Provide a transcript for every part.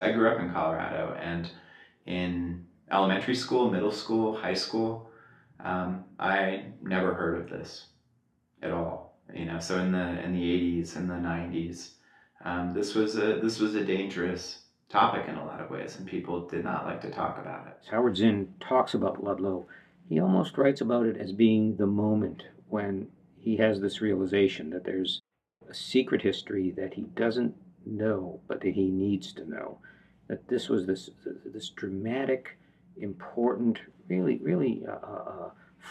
I grew up in Colorado, and in elementary school, middle school, high school, I never heard of this at all. You know, so in the 80s and the 90s, this was a dangerous topic in a lot of ways, and people did not like to talk about it. Howard Zinn talks about Ludlow. He almost writes about it as being the moment when he has this realization that there's a secret history that he doesn't know, but that he needs to know. That this was this dramatic, important, really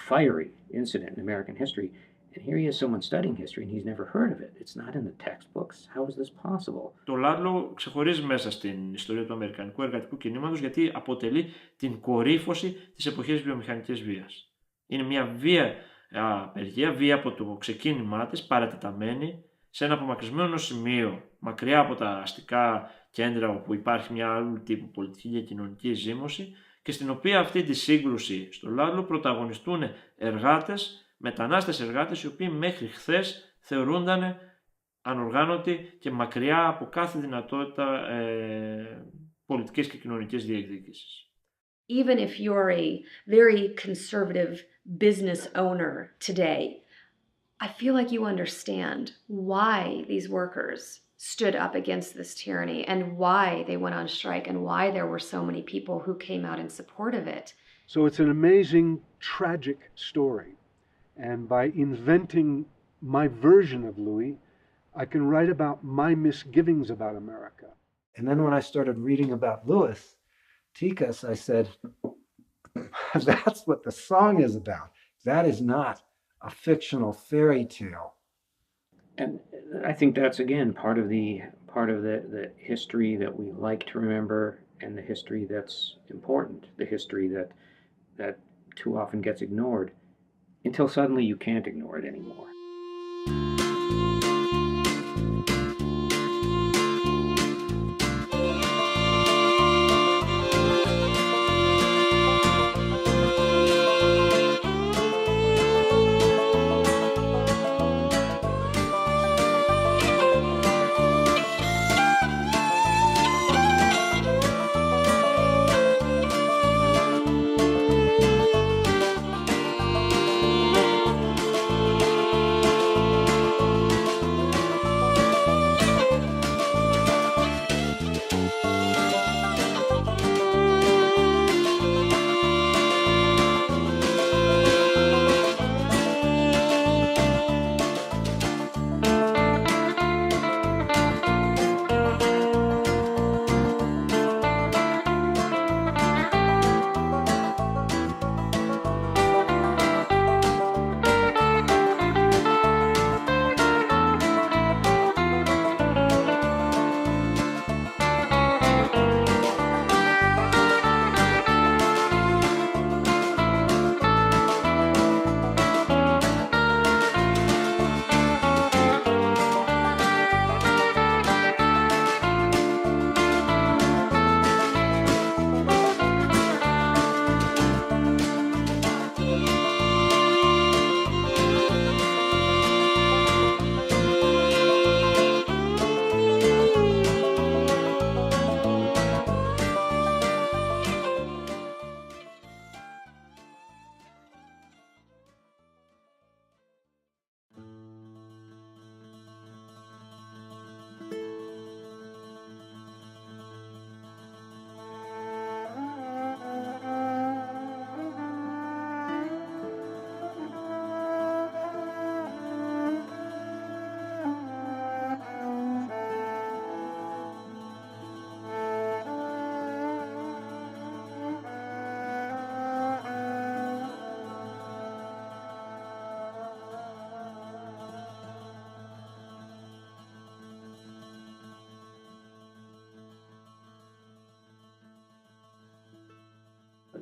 fiery incident in American history. And here he is, someone studying history, and he's never heard of it. It's not in the textbooks. How is this possible? Το Λάντλοου ξεχωρίζει μέσα στην ιστορία του αμερικανικού εργατικού κινήματος γιατί αποτελεί την κορύφωση της εποχής βιομηχανικής βίας. Είναι μια βία απεργία, βία από το ξεκίνημά της, παρατεταμένη, σε ένα απομακρυσμένο σημείο, μακριά από τα αστικά κέντρα όπου υπάρχει μια άλλου τύπου πολιτική και κοινωνική ζήμωση και στην οποία αυτή τη σύγκρουση στο Λάντλοου πρωταγωνιστούν εργάτες, μετανάστες εργάτες οι οποίοι μέχρι χθες θεωρούνταν ανοργάνωτοι και μακριά από κάθε δυνατότητα πολιτικής και κοινωνικής διεκδικήσεις. Even if you're a very conservative business owner today, I feel like you understand why these workers stood up against this tyranny and why they went on strike and why there were so many people who came out in support of it. So it's an amazing, tragic story. And by inventing my version of Louis, I can write about my misgivings about America. And then when I started reading about Lúis Tíkas, I said, that's what the song is about. That is not a fictional fairy tale. And I think that's again part of the history that we like to remember, and the history that's important, the history that too often gets ignored, until suddenly you can't ignore it anymore.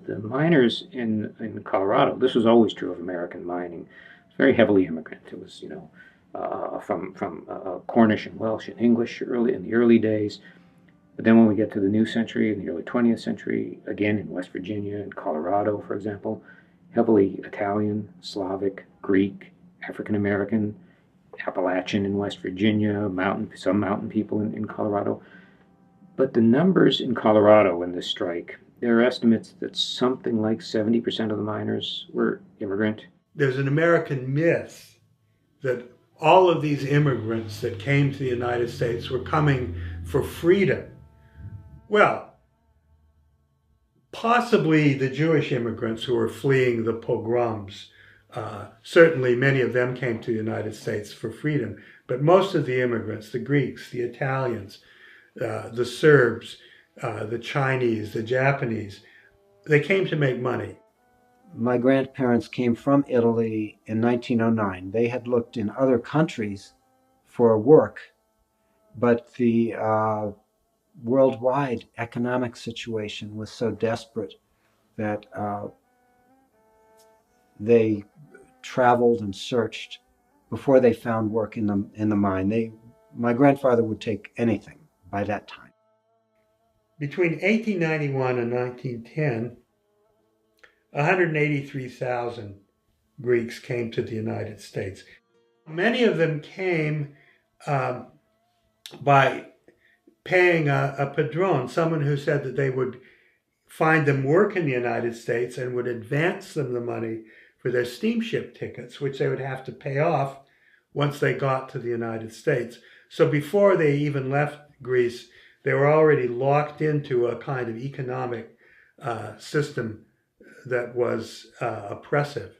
The miners in Colorado, this was always true of American mining, it's very heavily immigrant. It was, from Cornish and Welsh and English in the early days. But then when we get to the new century, in the early 20th century, again in West Virginia and Colorado, for example, heavily Italian, Slavic, Greek, African American, Appalachian in West Virginia, some mountain people in Colorado. But the numbers in Colorado in this strike, there are estimates that something like 70% of the miners were immigrant. There's an American myth that all of these immigrants that came to the United States were coming for freedom. Well, possibly the Jewish immigrants who were fleeing the pogroms. Certainly many of them came to the United States for freedom, but most of the immigrants, the Greeks, the Italians, the Serbs, the Chinese, the Japanese, they came to make money. My grandparents came from Italy in 1909. They had looked in other countries for work, but the worldwide economic situation was so desperate that they traveled and searched before they found work in the mine. My grandfather would take anything by that time. Between 1891 and 1910, 183,000 Greeks came to the United States. Many of them came by paying a padrone, someone who said that they would find them work in the United States and would advance them the money for their steamship tickets, which they would have to pay off once they got to the United States. So before they even left Greece, they were already locked into a kind of economic system that was oppressive.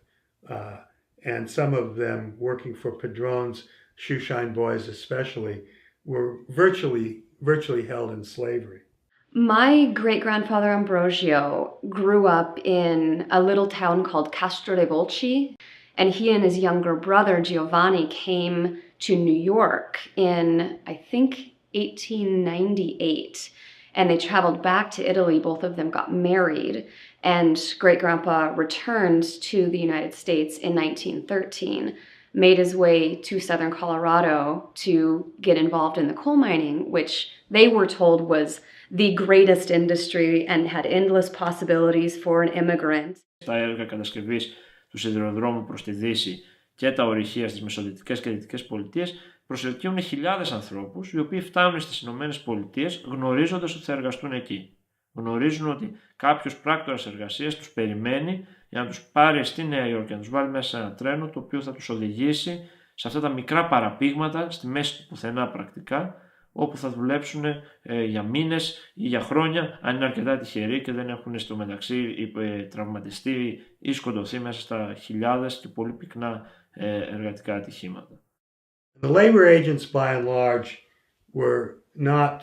And some of them working for padrones, shoeshine boys especially, were virtually held in slavery. My great-grandfather Ambrosio grew up in a little town called Castro de Volci, and he and his younger brother Giovanni came to New York in, I think, 1898, and they traveled back to Italy. Both of them got married, and great-grandpa returned to the United States in 1913, made his way to southern Colorado to get involved in the coal mining, which they were told was the greatest industry and had endless possibilities for an immigrant. Τα έργα κατασκευής του σιδηροδρόμου προς τη Δύση και τα ορυχεία στις μεσοδυτικές και δυτικές πολιτείες προσελκύουν χιλιάδες ανθρώπους, οι οποίοι φτάνουν στις Ηνωμένες Πολιτείες γνωρίζοντας ότι θα εργαστούν εκεί. Γνωρίζουν ότι κάποιος πράκτορας εργασίας τους περιμένει για να τους πάρει στη Νέα Υόρκη και να τους βάλει μέσα σε ένα τρένο το οποίο θα τους οδηγήσει σε αυτά τα μικρά παραπήγματα στη μέση του πουθενά πρακτικά, όπου θα δουλέψουν για μήνες ή για χρόνια, αν είναι αρκετά τυχεροί και δεν έχουν στο μεταξύ τραυματιστεί ή σκοτωθεί μέσα στα χιλιάδες και πολύ πυκνά εργατικά ατυχήματα. The labor agents, by and large, were not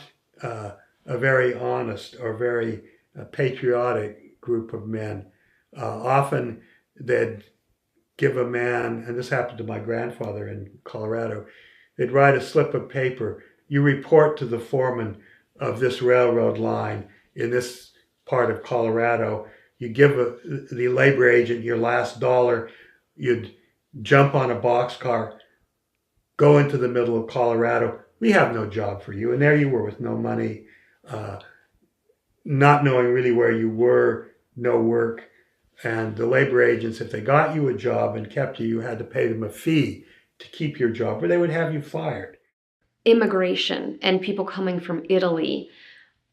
a very honest or very patriotic group of men. Often they'd give a man, and this happened to my grandfather in Colorado, they'd write a slip of paper. You report to the foreman of this railroad line in this part of Colorado. You give the labor agent your last dollar. You'd jump on a boxcar, go into the middle of Colorado. We have no job for you. And there you were with no money, not knowing really where you were, no work. And the labor agents, if they got you a job and kept you, you had to pay them a fee to keep your job, or they would have you fired. Immigration and people coming from Italy,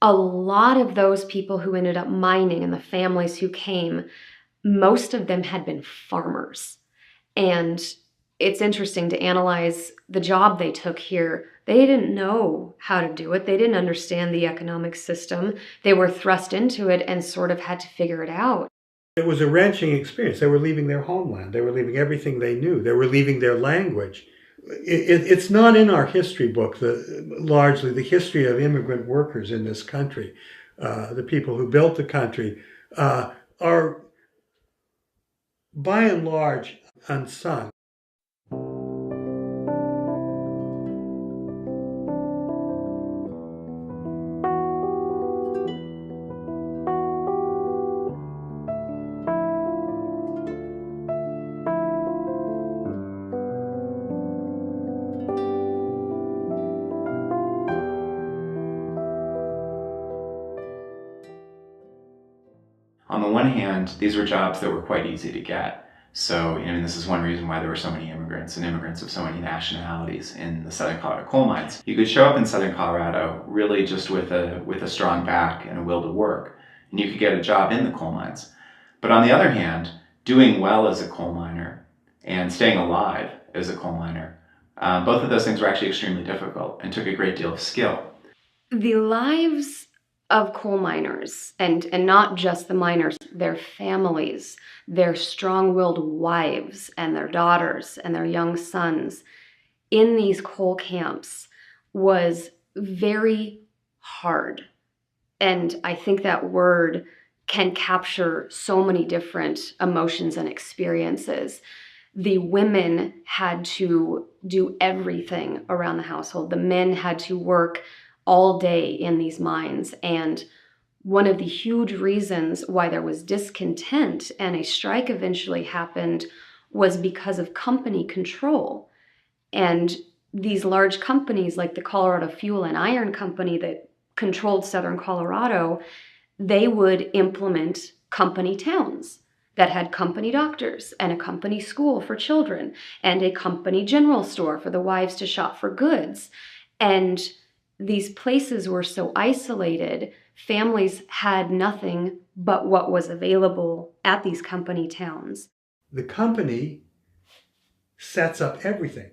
a lot of those people who ended up mining and the families who came, most of them had been farmers. And it's interesting to analyze the job they took here. They didn't know how to do it. They didn't understand the economic system. They were thrust into it and sort of had to figure it out. It was a wrenching experience. They were leaving their homeland. They were leaving everything they knew. They were leaving their language. It's not in our history book, largely the history of immigrant workers in this country. The people who built the country are, by and large, unsung. one hand, these were jobs that were quite easy to get. So, this is one reason why there were so many immigrants of so many nationalities in the Southern Colorado coal mines. You could show up in Southern Colorado really just with a strong back and a will to work, and you could get a job in the coal mines. But on the other hand, doing well as a coal miner and staying alive as a coal miner, both of those things were actually extremely difficult and took a great deal of skill. The lives of coal miners, and not just the miners, their families, their strong-willed wives and their daughters and their young sons in these coal camps was very hard. And I think that word can capture so many different emotions and experiences. The women had to do everything around the household. The men had to work all day in these mines. And one of the huge reasons why there was discontent and a strike eventually happened was because of company control. And these large companies like the Colorado Fuel and Iron Company that controlled Southern Colorado, they would implement company towns that had company doctors and a company school for children and a company general store for the wives to shop for goods. And these places were so isolated, families had nothing but what was available at these company towns. The company sets up everything.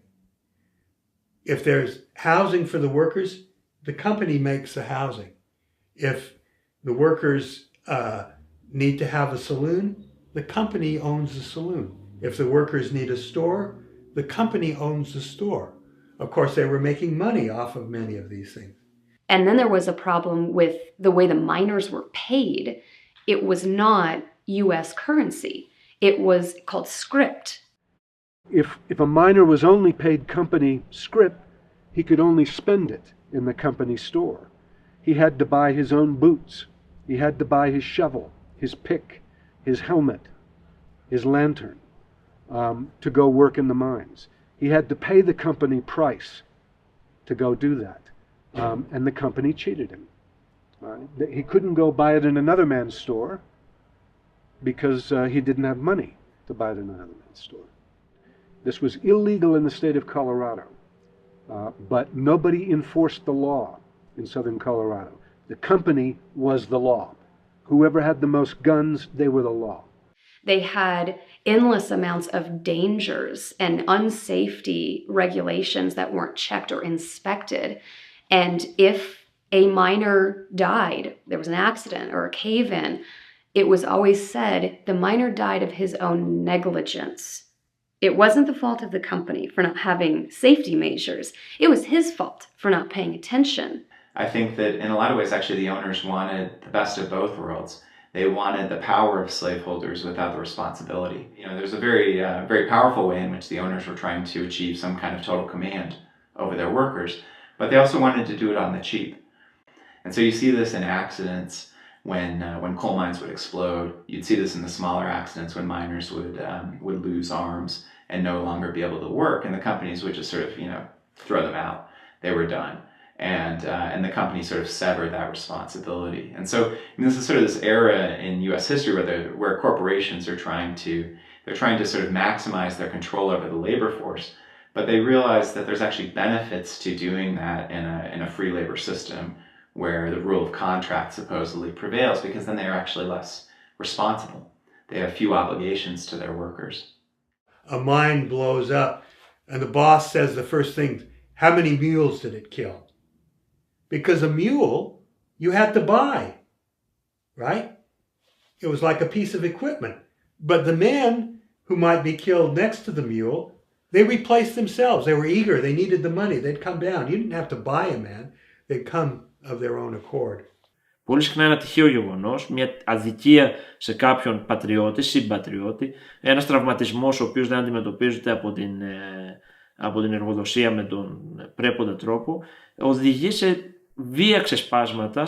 If there's housing for the workers, the company makes the housing. If the workers need to have a saloon, the company owns the saloon. If the workers need a store, the company owns the store. Of course, they were making money off of many of these things. And then there was a problem with the way the miners were paid. It was not U.S. currency. It was called script. If a miner was only paid company scrip, he could only spend it in the company store. He had to buy his own boots. He had to buy his shovel, his pick, his helmet, his lantern, to go work in the mines. He had to pay the company price to go do that. And the company cheated him. He couldn't go buy it in another man's store because he didn't have money to buy it in another man's store. This was illegal in the state of Colorado, but nobody enforced the law in Southern Colorado. The company was the law. Whoever had the most guns, they were the law. They had endless amounts of dangers and unsafety regulations that weren't checked or inspected. And if a miner died, there was an accident or a cave-in, it was always said the miner died of his own negligence. It wasn't the fault of the company for not having safety measures. It was his fault for not paying attention. I think that in a lot of ways, actually, the owners wanted the best of both worlds. They wanted the power of slaveholders without the responsibility. There's a very powerful way in which the owners were trying to achieve some kind of total command over their workers, but they also wanted to do it on the cheap. And so you see this in accidents when coal mines would explode. You'd see this in the smaller accidents when miners would lose arms and no longer be able to work, and the companies would just sort of throw them out. They were done. And the company sort of severed that responsibility. And so this is sort of this era in U.S. history where corporations are trying to sort of maximize their control over the labor force, but they realize that there's actually benefits to doing that in a free labor system where the rule of contract supposedly prevails, because then they are actually less responsible. They have few obligations to their workers. A mine blows up and the boss says the first thing, how many mules did it kill? Because a mule you had to buy, right? It was like a piece of equipment. But the men who might be killed next to the mule, they replaced themselves. They were eager. They needed the money. They'd come down. You didn't have to buy a man. They'd come of their own accord. Πολύ συχνά ένα τυχαίο γεγονός, μια αδικία σε κάποιον πατριώτη, συμπατριώτη, ένας τραυματισμός ο οποίος δεν αντιμετωπίζεται από την εργοδοσία με τον πρέποντα τρόπο, οδηγεί σε βία ξεσπάσματα,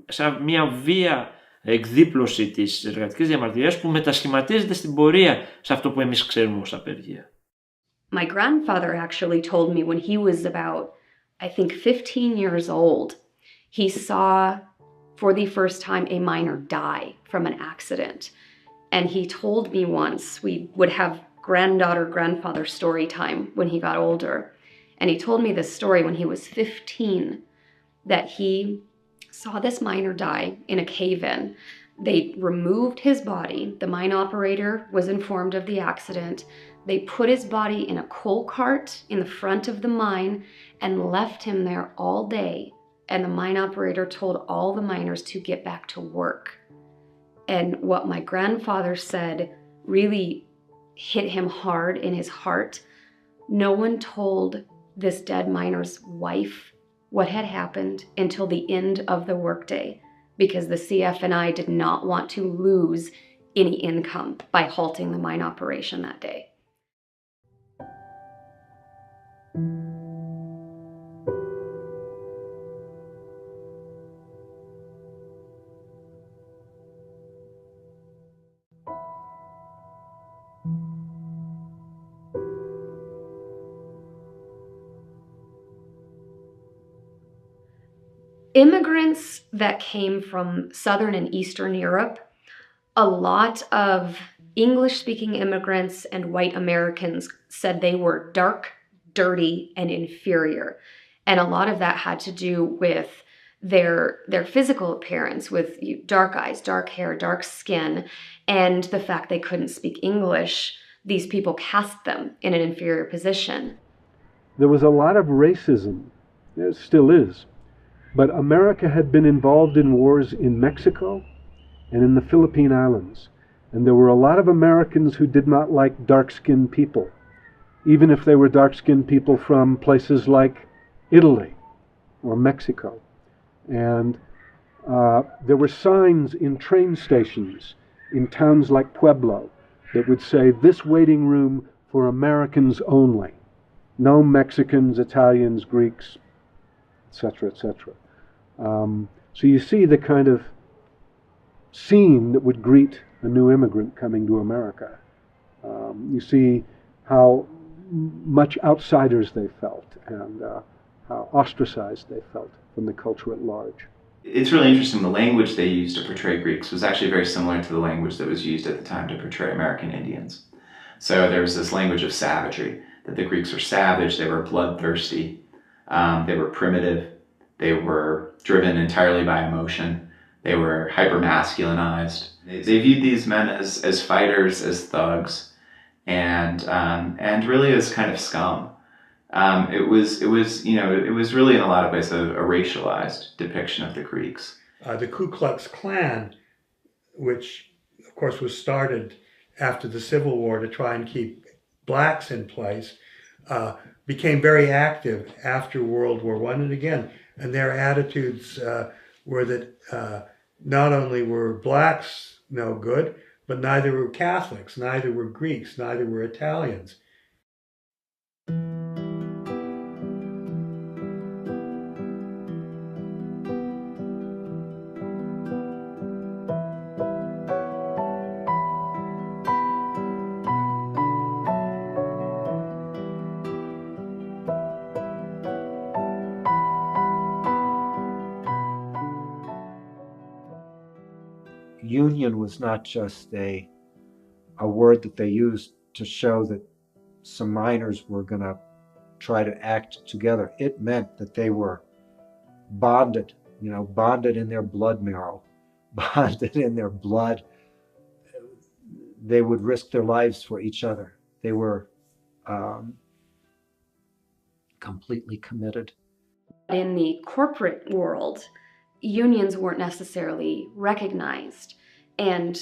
σε μια βία εκδίπλωση της εργατικής διαμαρτυρίας που μετασχηματίζεται στην πορεία σε αυτό που εμείς ξέρουμε ως απεργία. My grandfather actually told me when he was about, I think, 15 years old, he saw for the first time, a miner die from an accident. And he told me once, we would have granddaughter-grandfather story time when he got older. And he told me this story when he was 15, that he saw this miner die in a cave-in. They removed his body. The mine operator was informed of the accident. They put his body in a coal cart in the front of the mine and left him there all day. And the mine operator told all the miners to get back to work. And what my grandfather said really hit him hard in his heart. No one told this dead miner's wife what had happened until the end of the workday, because the CF&I did not want to lose any income by halting the mine operation that day. Immigrants that came from Southern and Eastern Europe, a lot of English-speaking immigrants and white Americans said they were dark, dirty, and inferior. And a lot of that had to do with their physical appearance, with dark eyes, dark hair, dark skin, and the fact they couldn't speak English. These people cast them in an inferior position. There was a lot of racism, there still is, but America had been involved in wars in Mexico and in the Philippine Islands, and there were a lot of Americans who did not like dark-skinned people, even if they were dark-skinned people from places like Italy or Mexico. And there were signs in train stations in towns like Pueblo that would say, "This waiting room for Americans only. No Mexicans, Italians, Greeks," etc., etc. So you see the kind of scene that would greet a new immigrant coming to America. You see how much outsiders they felt and how ostracized they felt from the culture at large. It's really interesting, the language they used to portray Greeks was actually very similar to the language that was used at the time to portray American Indians. So there was this language of savagery, that the Greeks were savage, they were bloodthirsty, they were primitive, they were driven entirely by emotion, they were hyper-masculinized. They viewed these men as fighters, as thugs, and really as kind of scum. It was really in a lot of ways a racialized depiction of the Greeks. The Ku Klux Klan, which of course was started after the Civil War to try and keep blacks in place, became very active after World War I and again. And their attitudes were that not only were blacks no good, but neither were Catholics, neither were Greeks, neither were Italians. Union was not just a word that they used to show that some miners were going to try to act together. It meant that they were bonded, bonded in their blood marrow, bonded in their blood. They would risk their lives for each other. They were completely committed. In the corporate world, unions weren't necessarily recognized. And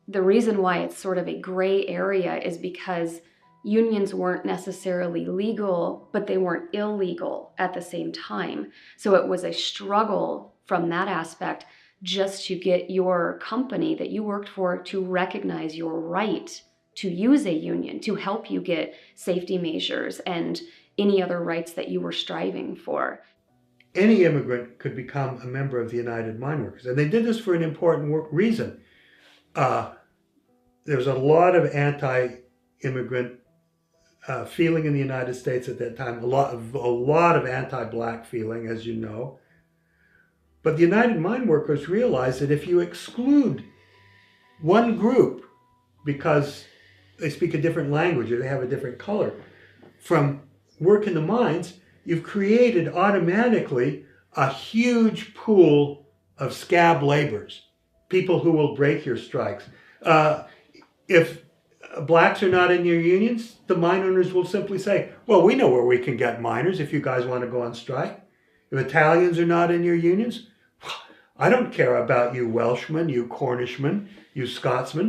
the reason why it's sort of a gray area is because unions weren't necessarily legal, but they weren't illegal at the same time. So it was a struggle from that aspect just to get your company that you worked for to recognize your right to use a union, to help you get safety measures and any other rights that you were striving for. Any immigrant could become a member of the United Mine Workers. And they did this for an important reason. There was a lot of anti-immigrant feeling in the United States at that time, a lot of anti-black feeling, as you know. But the United Mine Workers realized that if you exclude one group because they speak a different language or they have a different color from work in the mines, you've created automatically a huge pool of scab laborers, people who will break your strikes. If blacks are not in your unions, the mine owners will simply say, well, we know where we can get miners if you guys want to go on strike. If Italians are not in your unions, I don't care about you Welshmen, you Cornishmen, you Scotsmen.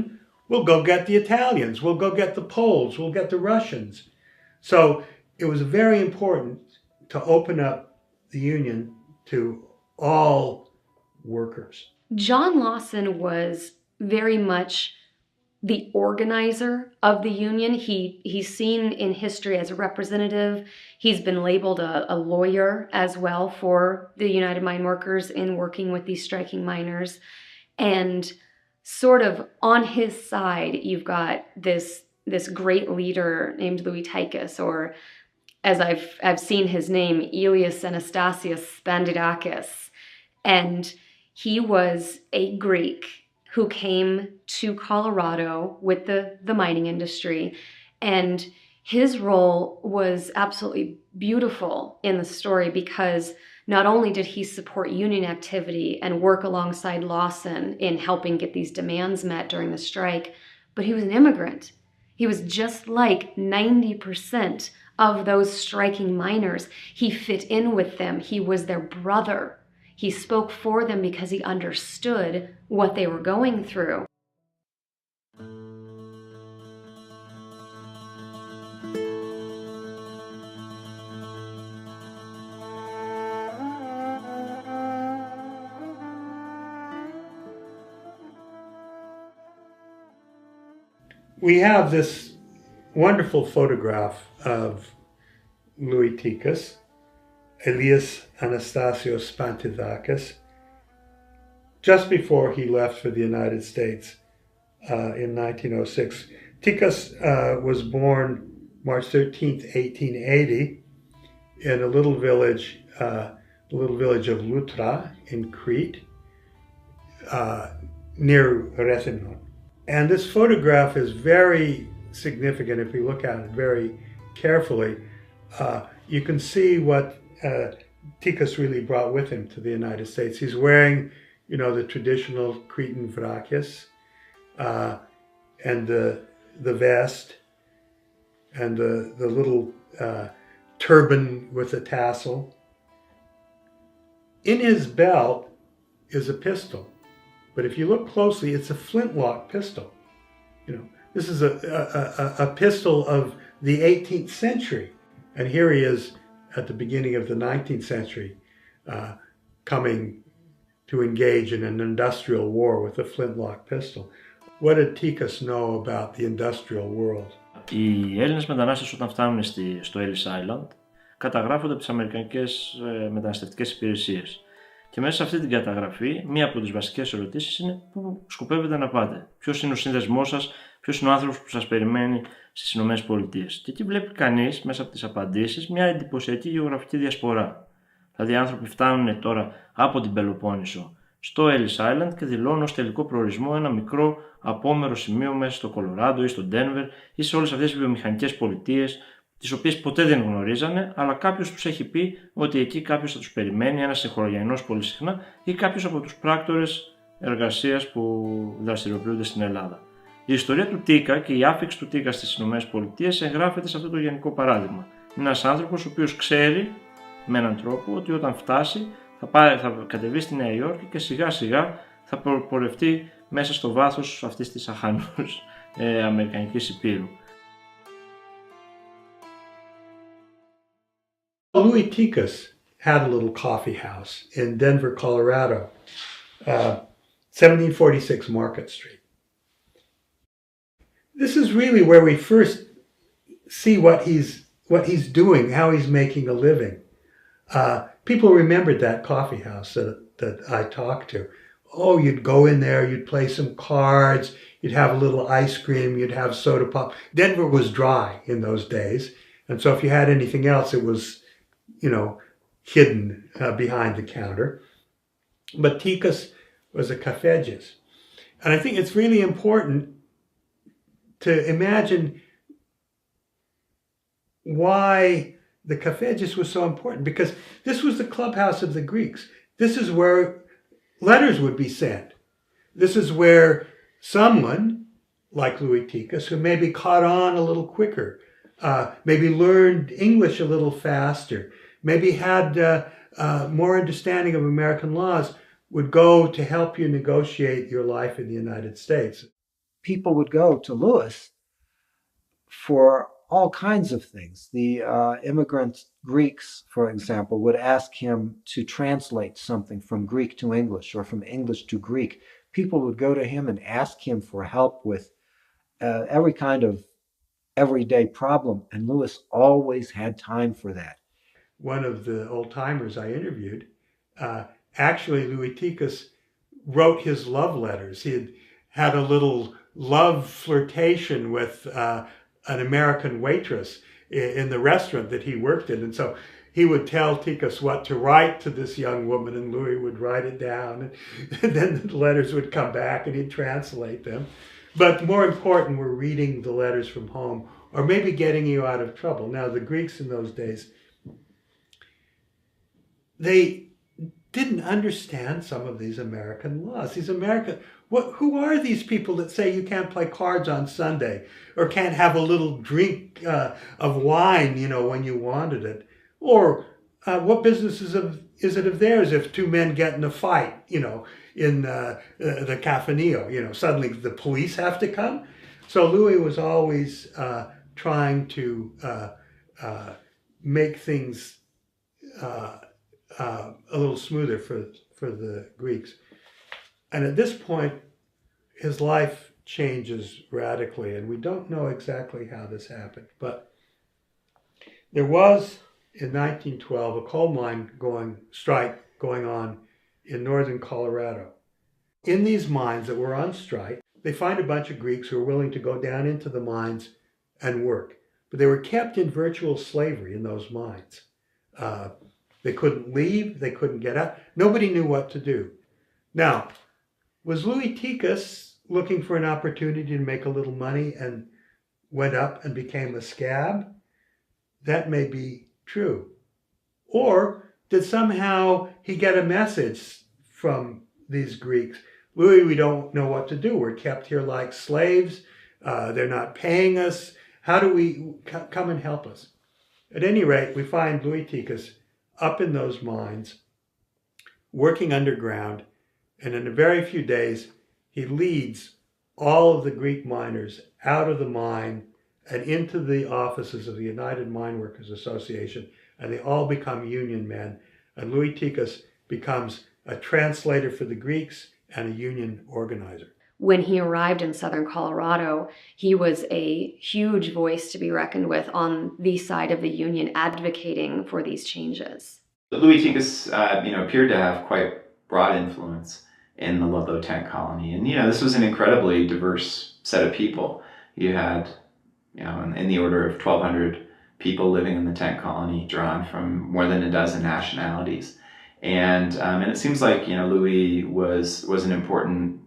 We'll go get the Italians. We'll go get the Poles. We'll get the Russians. So it was very important to open up the union to all workers. John Lawson was very much the organizer of the union. He's seen in history as a representative. He's been labeled a lawyer as well for the United Mine Workers in working with these striking miners. And sort of on his side, you've got this great leader named Lúi Tíkas, or as I've seen his name, Ηλίας Spandidάκis. And he was a Greek who came to Colorado with the mining industry. And his role was absolutely beautiful in the story because not only did he support union activity and work alongside Lawson in helping get these demands met during the strike, but he was an immigrant. He was just like 90% of those striking miners. He fit in with them. He was their brother. He spoke for them because he understood what they were going through. We have this wonderful photograph of Lúi Tíkas, Ηλίας Spantidάκis, just before he left for the United States in 1906. Tikas was born March 13th, 1880, in a little village of Lútra in Crete, near Rethymnu. And this photograph is very significant if you look at it very carefully. You can see what Tikas really brought with him to the United States. He's wearing, the traditional Cretan vrakis, and the vest, and the little turban with the tassel. In his belt is a pistol, but if you look closely, it's a flintlock pistol. This is a pistol of the 18th century, and here he is at the beginning of the 19th century, coming to engage in an industrial war with a flintlock pistol. What did Tikas know about the industrial world? Οι Έλληνες μετανάστες όταν φτάνουν στο Ellis Island καταγράφονται από τις αμερικανικές μεταναστευτικές υπηρεσίες. Και μέσα σε αυτή την καταγραφή, μία από τις βασικές ερωτήσεις είναι πού σκοπεύετε να πάτε, ποιος είναι ο σύνδεσμός σας, ποιος είναι ο άνθρωπος που σας περιμένει στις Ηνωμένες Πολιτείες. Και εκεί βλέπει κανείς μέσα από τις απαντήσεις μια εντυπωσιακή γεωγραφική διασπορά. Δηλαδή, οι άνθρωποι φτάνουν τώρα από την Πελοπόννησο στο Ellis Island και δηλώνουν ως τελικό προορισμό ένα μικρό απόμερο σημείο μέσα στο Κολοράντο ή στο Ντένβερ ή σε όλες αυτές τις βιομηχανικές πολιτείες, τις οποίες ποτέ δεν γνωρίζανε, αλλά κάποιος τους έχει πει ότι εκεί κάποιος θα τους περιμένει, ένας συγχωρογεννός πολύ συχνά ή κάποιος από τους πράκτορες εργασίας που δραστηριοποιούνται στην Ελλάδα. Η ιστορία του Τίκα και η άφιξη του Τίκα στις ΗΠΑ εγγράφεται σε αυτό το γενικό παράδειγμα. Είναι ένας άνθρωπος ο οποίος ξέρει με έναν τρόπο ότι όταν φτάσει θα κατεβεί στη Νέα Υόρκη και σιγά σιγά θα πορευτεί μέσα στο βάθος αυτής της αχανούς αμερικανικής υπήρου. Lúi Tíkas had a little coffee house in Denver, Colorado, 1746 Market Street. This is really where we first see what he's doing, how he's making a living. People remembered that coffee house that I talked to. Oh, you'd go in there, you'd play some cards, you'd have a little ice cream, you'd have soda pop. Denver was dry in those days, and so if you had anything else, it was, hidden behind the counter. but Tikas was a kafedges. And I think it's really important to imagine why the kafedges was so important, because this was the clubhouse of the Greeks. This is where letters would be sent. This is where someone like Lúi Tíkas, who maybe caught on a little quicker, maybe learned English a little faster, maybe had more understanding of American laws, would go to help you negotiate your life in the United States. People would go to Lewis for all kinds of things. The immigrant Greeks, for example, would ask him to translate something from Greek to English or from English to Greek. People would go to him and ask him for help with every kind of everyday problem, and Lewis always had time for that. One of the old-timers I interviewed, actually Lúi Tíkas wrote his love letters. He had a little love flirtation with an American waitress in the restaurant that he worked in. And so he would tell Tikas what to write to this young woman, and Louis would write it down. And then the letters would come back and he'd translate them. But more important were reading the letters from home, or maybe getting you out of trouble. Now, the Greeks in those days, they didn't understand some of these American laws. Who are these people that say you can't play cards on Sunday, or can't have a little drink of wine, when you wanted it? Or what business is it of theirs if two men get in a fight, in the cafeteria, suddenly the police have to come? So Louis was always trying to make things a little smoother for the Greeks. And at this point, his life changes radically, and we don't know exactly how this happened. But there was, in 1912, a coal mine strike going on in northern Colorado. In these mines that were on strike, they find a bunch of Greeks who are willing to go down into the mines and work. But they were kept in virtual slavery in those mines. They couldn't leave, they couldn't get out. Nobody knew what to do. Now, was Lúi Tíkas looking for an opportunity to make a little money and went up and became a scab? That may be true. Or did somehow he get a message from these Greeks? Louis, we don't know what to do. We're kept here like slaves. They're not paying us. How do we come and help us? At any rate, we find Lúi Tíkas up in those mines, working underground, and in a very few days, he leads all of the Greek miners out of the mine and into the offices of the United Mine Workers Association, and they all become union men. And Lúi Tíkas becomes a translator for the Greeks and a union organizer. When he arrived in southern Colorado, he was a huge voice to be reckoned with on the side of the union, advocating for these changes. Lúi Tíkas, appeared to have quite broad influence in the Ludlow tent colony, and this was an incredibly diverse set of people. You had, in the order of 1,200 people living in the tent colony, drawn from more than a dozen nationalities, and it seems like Louis was an important.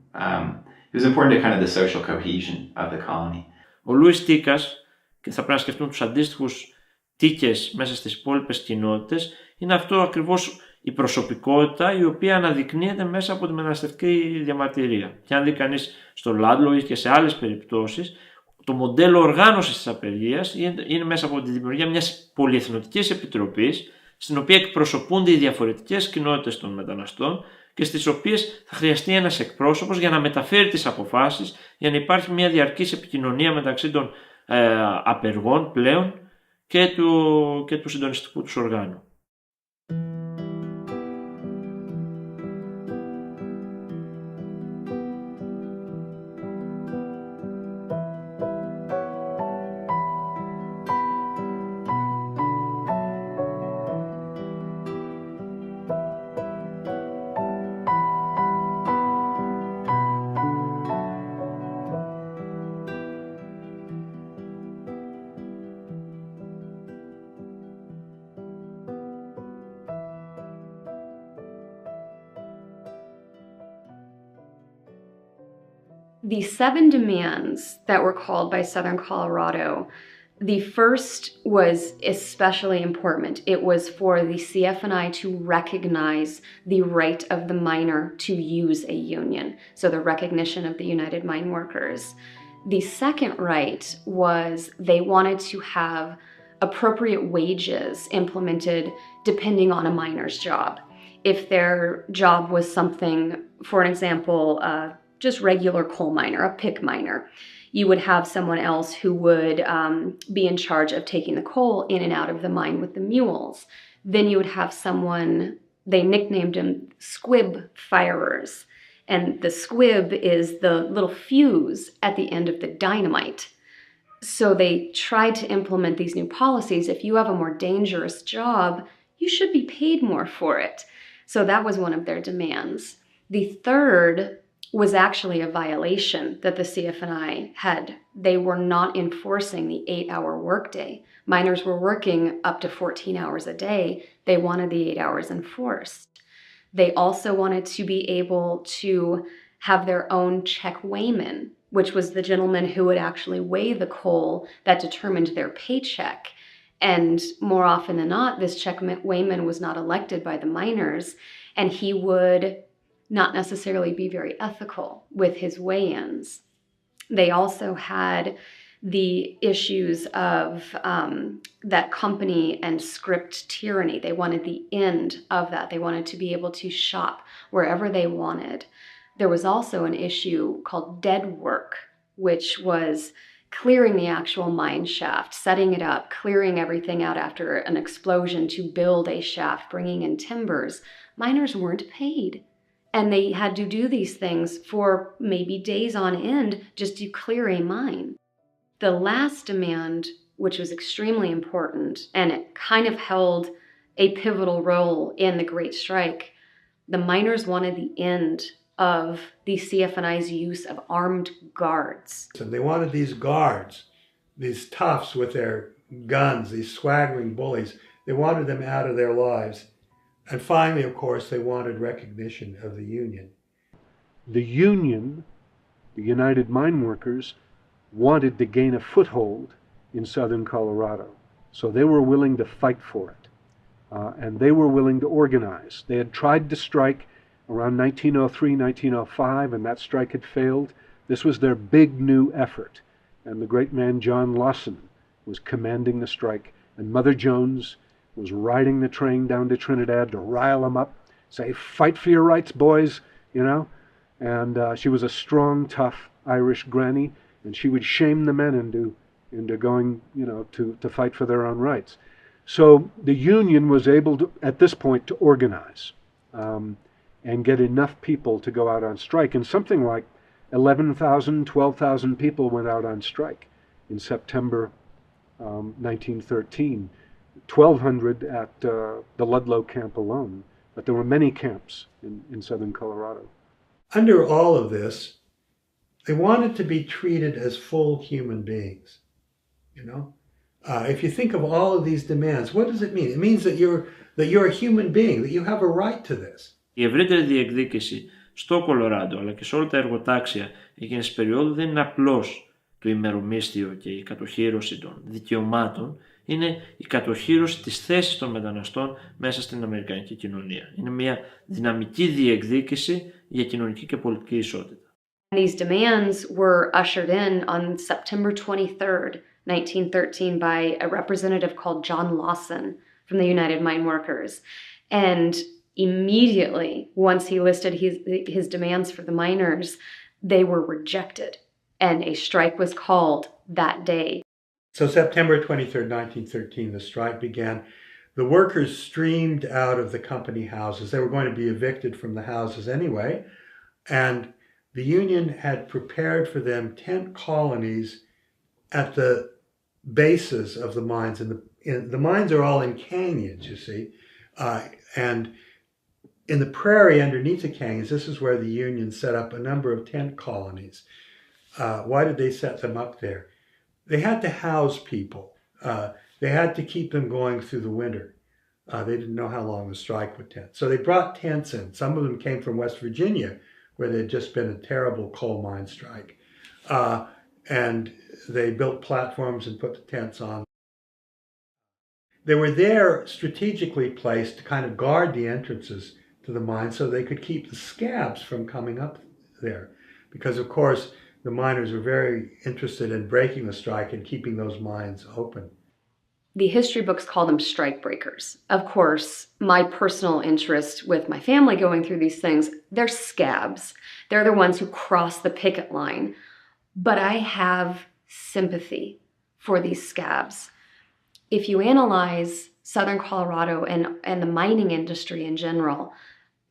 It was important to kind of the social cohesion of the colony. Ο Λούης Τίκας, και θα πρέπει να σκεφτούμε τους αντίστοιχους Τίκες μέσα στις υπόλοιπες κοινότητες, είναι αυτό ακριβώς η προσωπικότητα η οποία αναδεικνύεται μέσα από τη μεταναστευτική διαμαρτυρία. Και αν δει κανείς στο Λάντλοου και σε άλλες περιπτώσεις, το μοντέλο οργάνωσης της απεργίας είναι μέσα από τη δημιουργία μιας πολυεθνοτικής επιτροπής, στην οποία εκπροσωπούνται οι διαφορετικές κοινότητες των μεταναστών και στις οποίες θα χρειαστεί ένας εκπρόσωπος για να μεταφέρει τις αποφάσεις, για να υπάρχει μια διαρκής επικοινωνία μεταξύ των απεργών πλέον και του συντονιστικού τους οργάνου. The 7 demands that were called by Southern Colorado, the first was especially important. It was for the CF&I to recognize the right of the miner to use a union, so the recognition of the United Mine Workers. The second right was they wanted to have appropriate wages implemented depending on a miner's job. If their job was something, for an example, just regular coal miner, a pick miner, you would have someone else who would be in charge of taking the coal in and out of the mine with the mules. Then you would have someone, they nicknamed them squib firers. And the squib is the little fuse at the end of the dynamite. So they tried to implement these new policies. If you have a more dangerous job, you should be paid more for it. So that was one of their demands. The third was actually a violation that the CF&I had. They were not enforcing the 8-hour workday. Miners were working up to 14 hours a day. They wanted the 8 hours enforced. They also wanted to be able to have their own check weighman, which was the gentleman who would actually weigh the coal that determined their paycheck. And more often than not, this check weighman was not elected by the miners, and he would not necessarily be very ethical with his weigh-ins. They also had the issues of that company and script tyranny. They wanted the end of that. They wanted to be able to shop wherever they wanted. There was also an issue called dead work, which was clearing the actual mine shaft, setting it up, clearing everything out after an explosion to build a shaft, bringing in timbers. Miners weren't paid. And they had to do these things for maybe days on end just to clear a mine. The last demand, which was extremely important, and it kind of held a pivotal role in the Great Strike, the miners wanted the end of the CF&I's use of armed guards. And they wanted these guards, these toughs with their guns, these swaggering bullies, they wanted them out of their lives. And finally, of course, they wanted recognition of the union. The union, the United Mine Workers, wanted to gain a foothold in southern Colorado. So they were willing to fight for it. And they were willing to organize. They had tried to strike around 1903, 1905, and that strike had failed. This was their big new effort. And the great man John Lawson was commanding the strike. And Mother Jones was riding the train down to Trinidad to rile them up, say, fight for your rights, boys, you know. And she was a strong, tough Irish granny, and she would shame the men into going, you know, to fight for their own rights. So the union was able to, at this point, to organize and get enough people to go out on strike. And something like 11,000, 12,000 people went out on strike in September 1913. 1,200 at the Ludlow camp alone, but there were many camps in southern Colorado. Under all of this, they wanted to be treated as full human beings, you know? If you think of all of these demands, what does it mean? It means that you're a human being, that you have a right to this. Η ευρύτερη διεκδίκηση στο Κολοράντο αλλά και σε όλα τα εργοτάξια εκείνης της περίοδου δεν είναι απλώς το ημερομίσθιο και η κατοχύρωση των δικαιωμάτων, είναι η κατοχύρωση της θέσης των μεταναστών μέσα στην αμερικανική κοινωνία. Είναι μια δυναμική διεκδίκηση για κοινωνική και πολιτική ισότητα. These demands were ushered in on September 23rd, 1913 by a representative called John Lawson from the United Mine Workers. And immediately, once he listed his demands for the miners, they were rejected. And a strike was called that day. So September 23rd, 1913, the strike began. The workers streamed out of the company houses. They were going to be evicted from the houses anyway. And the union had prepared for them tent colonies at the bases of the mines. And the mines are all in canyons, you see. And in the prairie underneath the canyons, this is where the union set up a number of tent colonies. Why did they set them up there? They had to house people. They had to keep them going through the winter. They didn't know how long the strike would take. So they brought tents in. Some of them came from West Virginia, where there'd just been a terrible coal mine strike. And they built platforms and put the tents on. They were there strategically placed to kind of guard the entrances to the mine so they could keep the scabs from coming up there. Because, of course, the miners were very interested in breaking the strike and keeping those mines open. The history books call them strike breakers. Of course, my personal interest with my family going through these things, they're scabs. They're the ones who cross the picket line. But I have sympathy for these scabs. If you analyze Southern Colorado and the mining industry in general,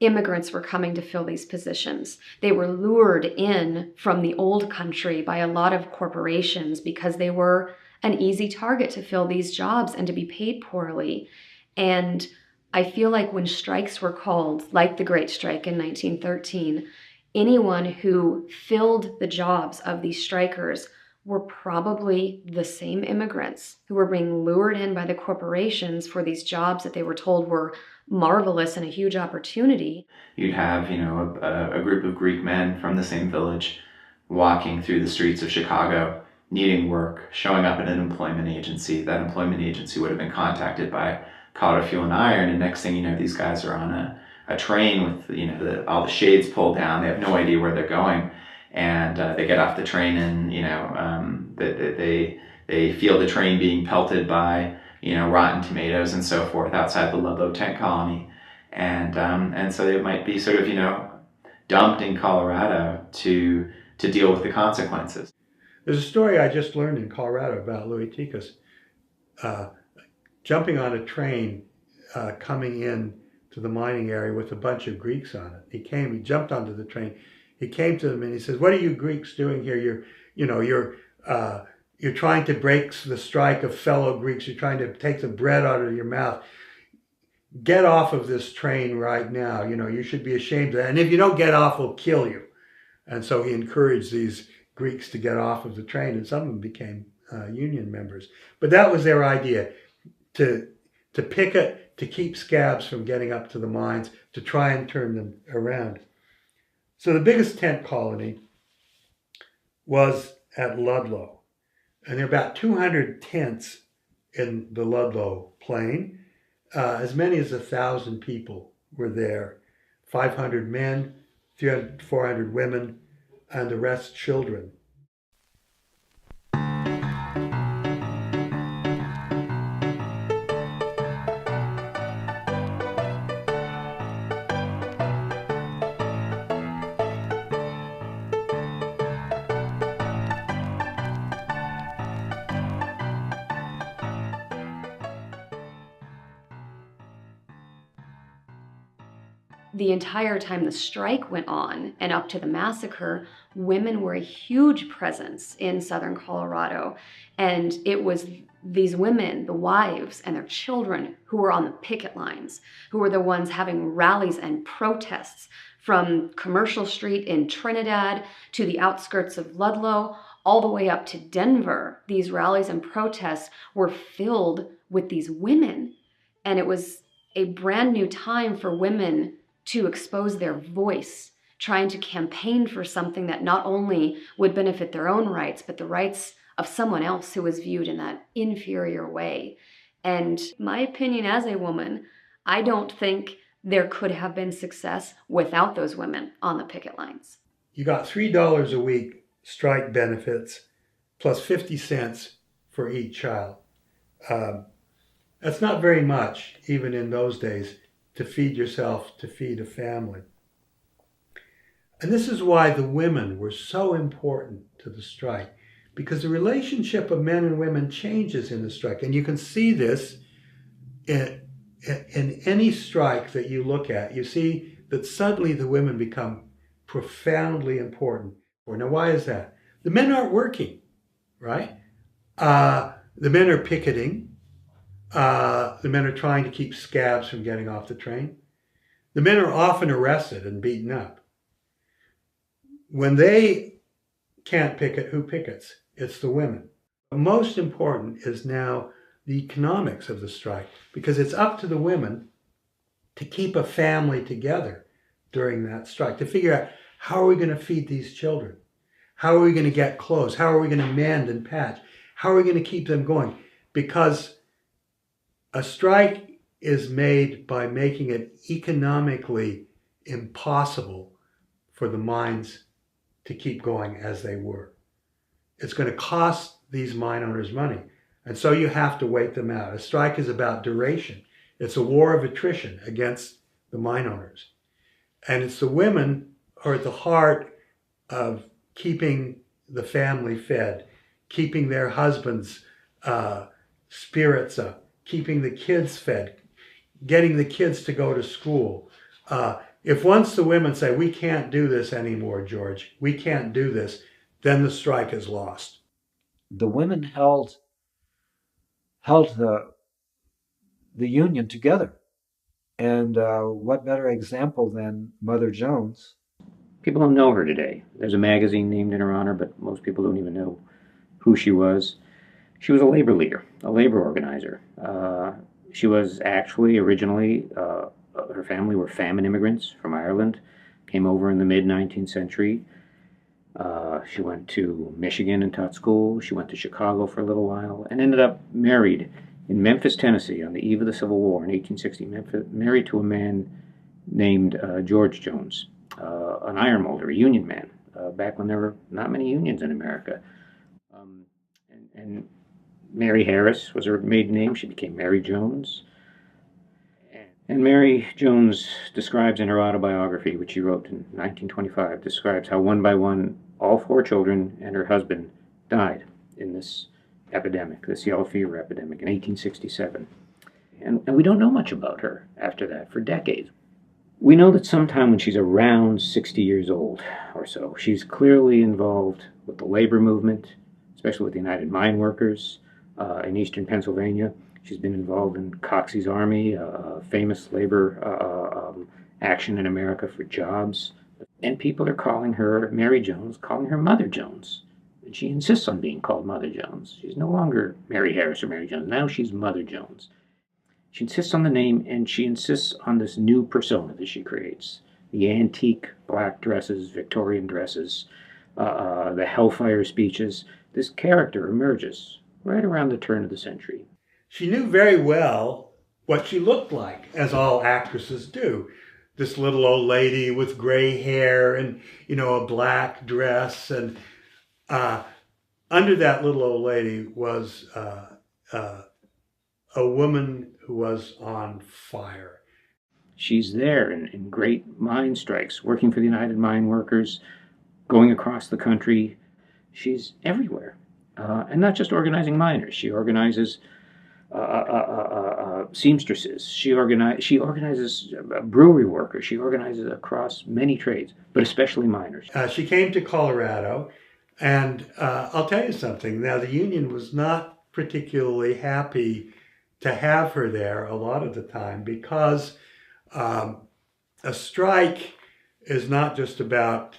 immigrants were coming to fill these positions. They were lured in from the old country by a lot of corporations because they were an easy target to fill these jobs and to be paid poorly. And I feel like when strikes were called, like the Great Strike in 1913, anyone who filled the jobs of these strikers were probably the same immigrants who were being lured in by the corporations for these jobs that they were told were marvelous and a huge opportunity. You'd have, a group of Greek men from the same village walking through the streets of Chicago, needing work, showing up at an employment agency. That employment agency would have been contacted by Colorado Fuel and Iron, and next thing you know, these guys are on a train with, all the shades pulled down. They have no idea where they're going. And they get off the train and, they feel the train being pelted by, rotten tomatoes and so forth outside the Ludlow tent colony. And so they might be sort of, dumped in Colorado to deal with the consequences. There's a story I just learned in Colorado about Louis Tikas jumping on a train coming in to the mining area with a bunch of Greeks on it. He jumped onto the train. He came to them and he says, "What are you Greeks doing here? You're trying to break the strike of fellow Greeks. You're trying to take the bread out of your mouth. Get off of this train right now. You should be ashamed of that. And if you don't get off, we'll kill you." And so he encouraged these Greeks to get off of the train, and some of them became union members. But that was their idea, to picket, to keep scabs from getting up to the mines, to try and turn them around. So the biggest tent colony was at Ludlow. And there are about 200 tents in the Ludlow plain. As many as 1,000 people were there. 500 men, 300, 400 women, and the rest children. The entire time the strike went on and up to the massacre, women were a huge presence in Southern Colorado. And it was these women, the wives and their children, who were on the picket lines, who were the ones having rallies and protests from Commercial Street in Trinidad to the outskirts of Ludlow, all the way up to Denver. These rallies and protests were filled with these women. And it was a brand new time for women to expose their voice, trying to campaign for something that not only would benefit their own rights, but the rights of someone else who was viewed in that inferior way. And my opinion as a woman, I don't think there could have been success without those women on the picket lines. You got $3 a week strike benefits plus 50 cents for each child. That's not very much, even in those days, to feed yourself, to feed a family. And this is why the women were so important to the strike, because the relationship of men and women changes in the strike. And you can see this in any strike that you look at. You see that suddenly the women become profoundly important. Now, why is that? The men aren't working, right? The men are picketing. The men are trying to keep scabs from getting off the train. The men are often arrested and beaten up. When they can't picket, who pickets? It's the women. But most important is now the economics of the strike, because it's up to the women to keep a family together during that strike, to figure out How are we going to feed these children? How are we going to get clothes? How are we going to mend and patch? How are we going to keep them going? Because a strike is made by making it economically impossible for the mines to keep going as they were. It's going to cost these mine owners money. And so you have to wait them out. A strike is about duration. It's a war of attrition against the mine owners. And it's the women who are at the heart of keeping the family fed, keeping their husbands' spirits up, keeping the kids fed, getting the kids to go to school. If once the women say, we can't do this anymore, George, we can't do this, then the strike is lost. The women held the union together. And what better example than Mother Jones? People don't know her today. There's a magazine named in her honor, but most people don't even know who she was. She was a labor leader, a labor organizer. She was actually originally, her family were famine immigrants from Ireland, came over in the mid-19th century. She went to Michigan and taught school. She went to Chicago for a little while and ended up married in Memphis, Tennessee, on the eve of the Civil War in 1860, married to a man named George Jones, an iron molder, a union man, back when there were not many unions in America. And Mary Harris was her maiden name. She became Mary Jones. And Mary Jones describes in her autobiography, which she wrote in 1925, describes how one by one all 4 children and her husband died in this epidemic, this yellow fever epidemic in 1867. And we don't know much about her after that for decades. We know that sometime when she's around 60 years old or so, she's clearly involved with the labor movement, especially with the United Mine Workers in eastern Pennsylvania. She's been involved in Coxey's Army, a famous labor action in America for jobs. And people are calling her, Mary Jones, calling her Mother Jones. And she insists on being called Mother Jones. She's no longer Mary Harris or Mary Jones. Now she's Mother Jones. She insists on the name, and she insists on this new persona that she creates. The antique black dresses, Victorian dresses, the hellfire speeches. This character emerges right around the turn of the century. She knew very well what she looked like, as all actresses do. This little old lady with gray hair and, a black dress. And under that little old lady was a woman who was on fire. She's there in great mine strikes, working for the United Mine Workers, going across the country. She's everywhere. And not just organizing miners. She organizes seamstresses. She organizes brewery workers. She organizes across many trades, but especially miners. She came to Colorado, and I'll tell you something. Now, the union was not particularly happy to have her there a lot of the time because a strike is not just about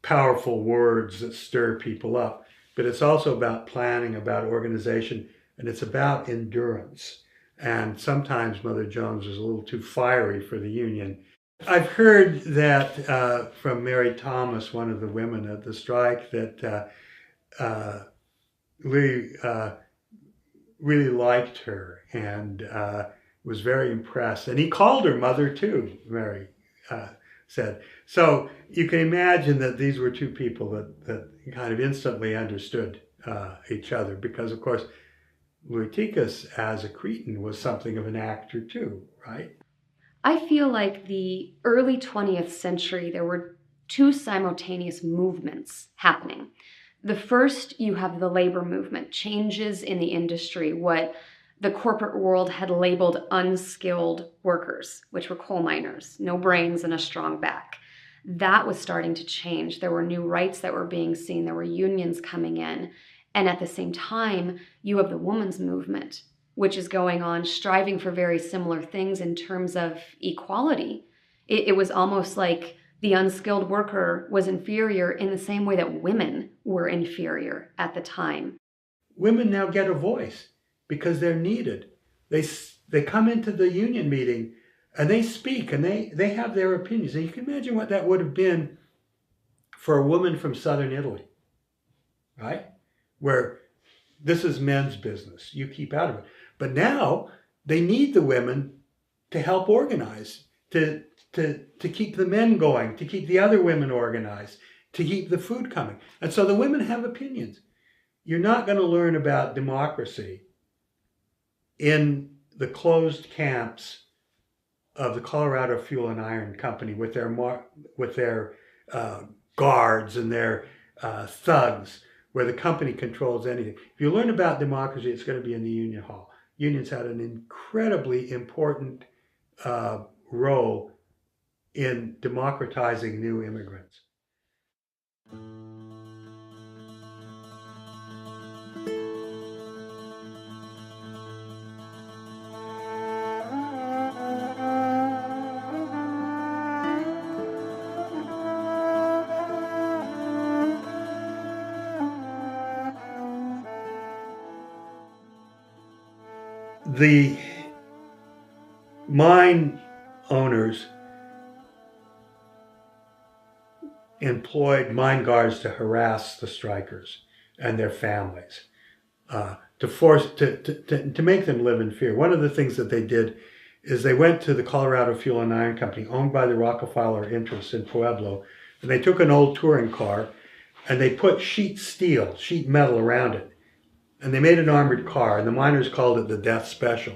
powerful words that stir people up, but it's also about planning, about organization, and it's about endurance. And sometimes Mother Jones was a little too fiery for the union. I've heard that from Mary Thomas, one of the women at the strike, that Lee really liked her and was very impressed. And he called her mother too, Mary said. So you can imagine that these were two people that kind of instantly understood each other because, of course, Lúi Tíkas as a Cretan was something of an actor too, right? I feel like the early 20th century, there were 2 simultaneous movements happening. The first, you have the labor movement, changes in the industry, what the corporate world had labeled unskilled workers, which were coal miners, no brains and a strong back. That was starting to change. There were new rights that were being seen. There were unions coming in. And at the same time, you have the women's movement, which is going on, striving for very similar things in terms of equality. It was almost like the unskilled worker was inferior in the same way that women were inferior at the time. Women now get a voice because they're needed. They come into the union meeting and they speak and they have their opinions. And you can imagine what that would have been for a woman from southern Italy, right? Where this is men's business. You keep out of it. But now they need the women to help organize, to keep the men going, to keep the other women organized, to keep the food coming. And so the women have opinions. You're not going to learn about democracy in the closed camps of the Colorado Fuel and Iron Company with their guards and their thugs, where the company controls anything. If you learn about democracy, it's going to be in the union hall. Unions had an incredibly important role in democratizing new immigrants. The mine owners employed mine guards to harass the strikers and their families, to make them live in fear. One of the things that they did is they went to the Colorado Fuel and Iron Company, owned by the Rockefeller interests in Pueblo, and they took an old touring car and they put sheet metal around it. And they made an armored car, and the miners called it the Death Special.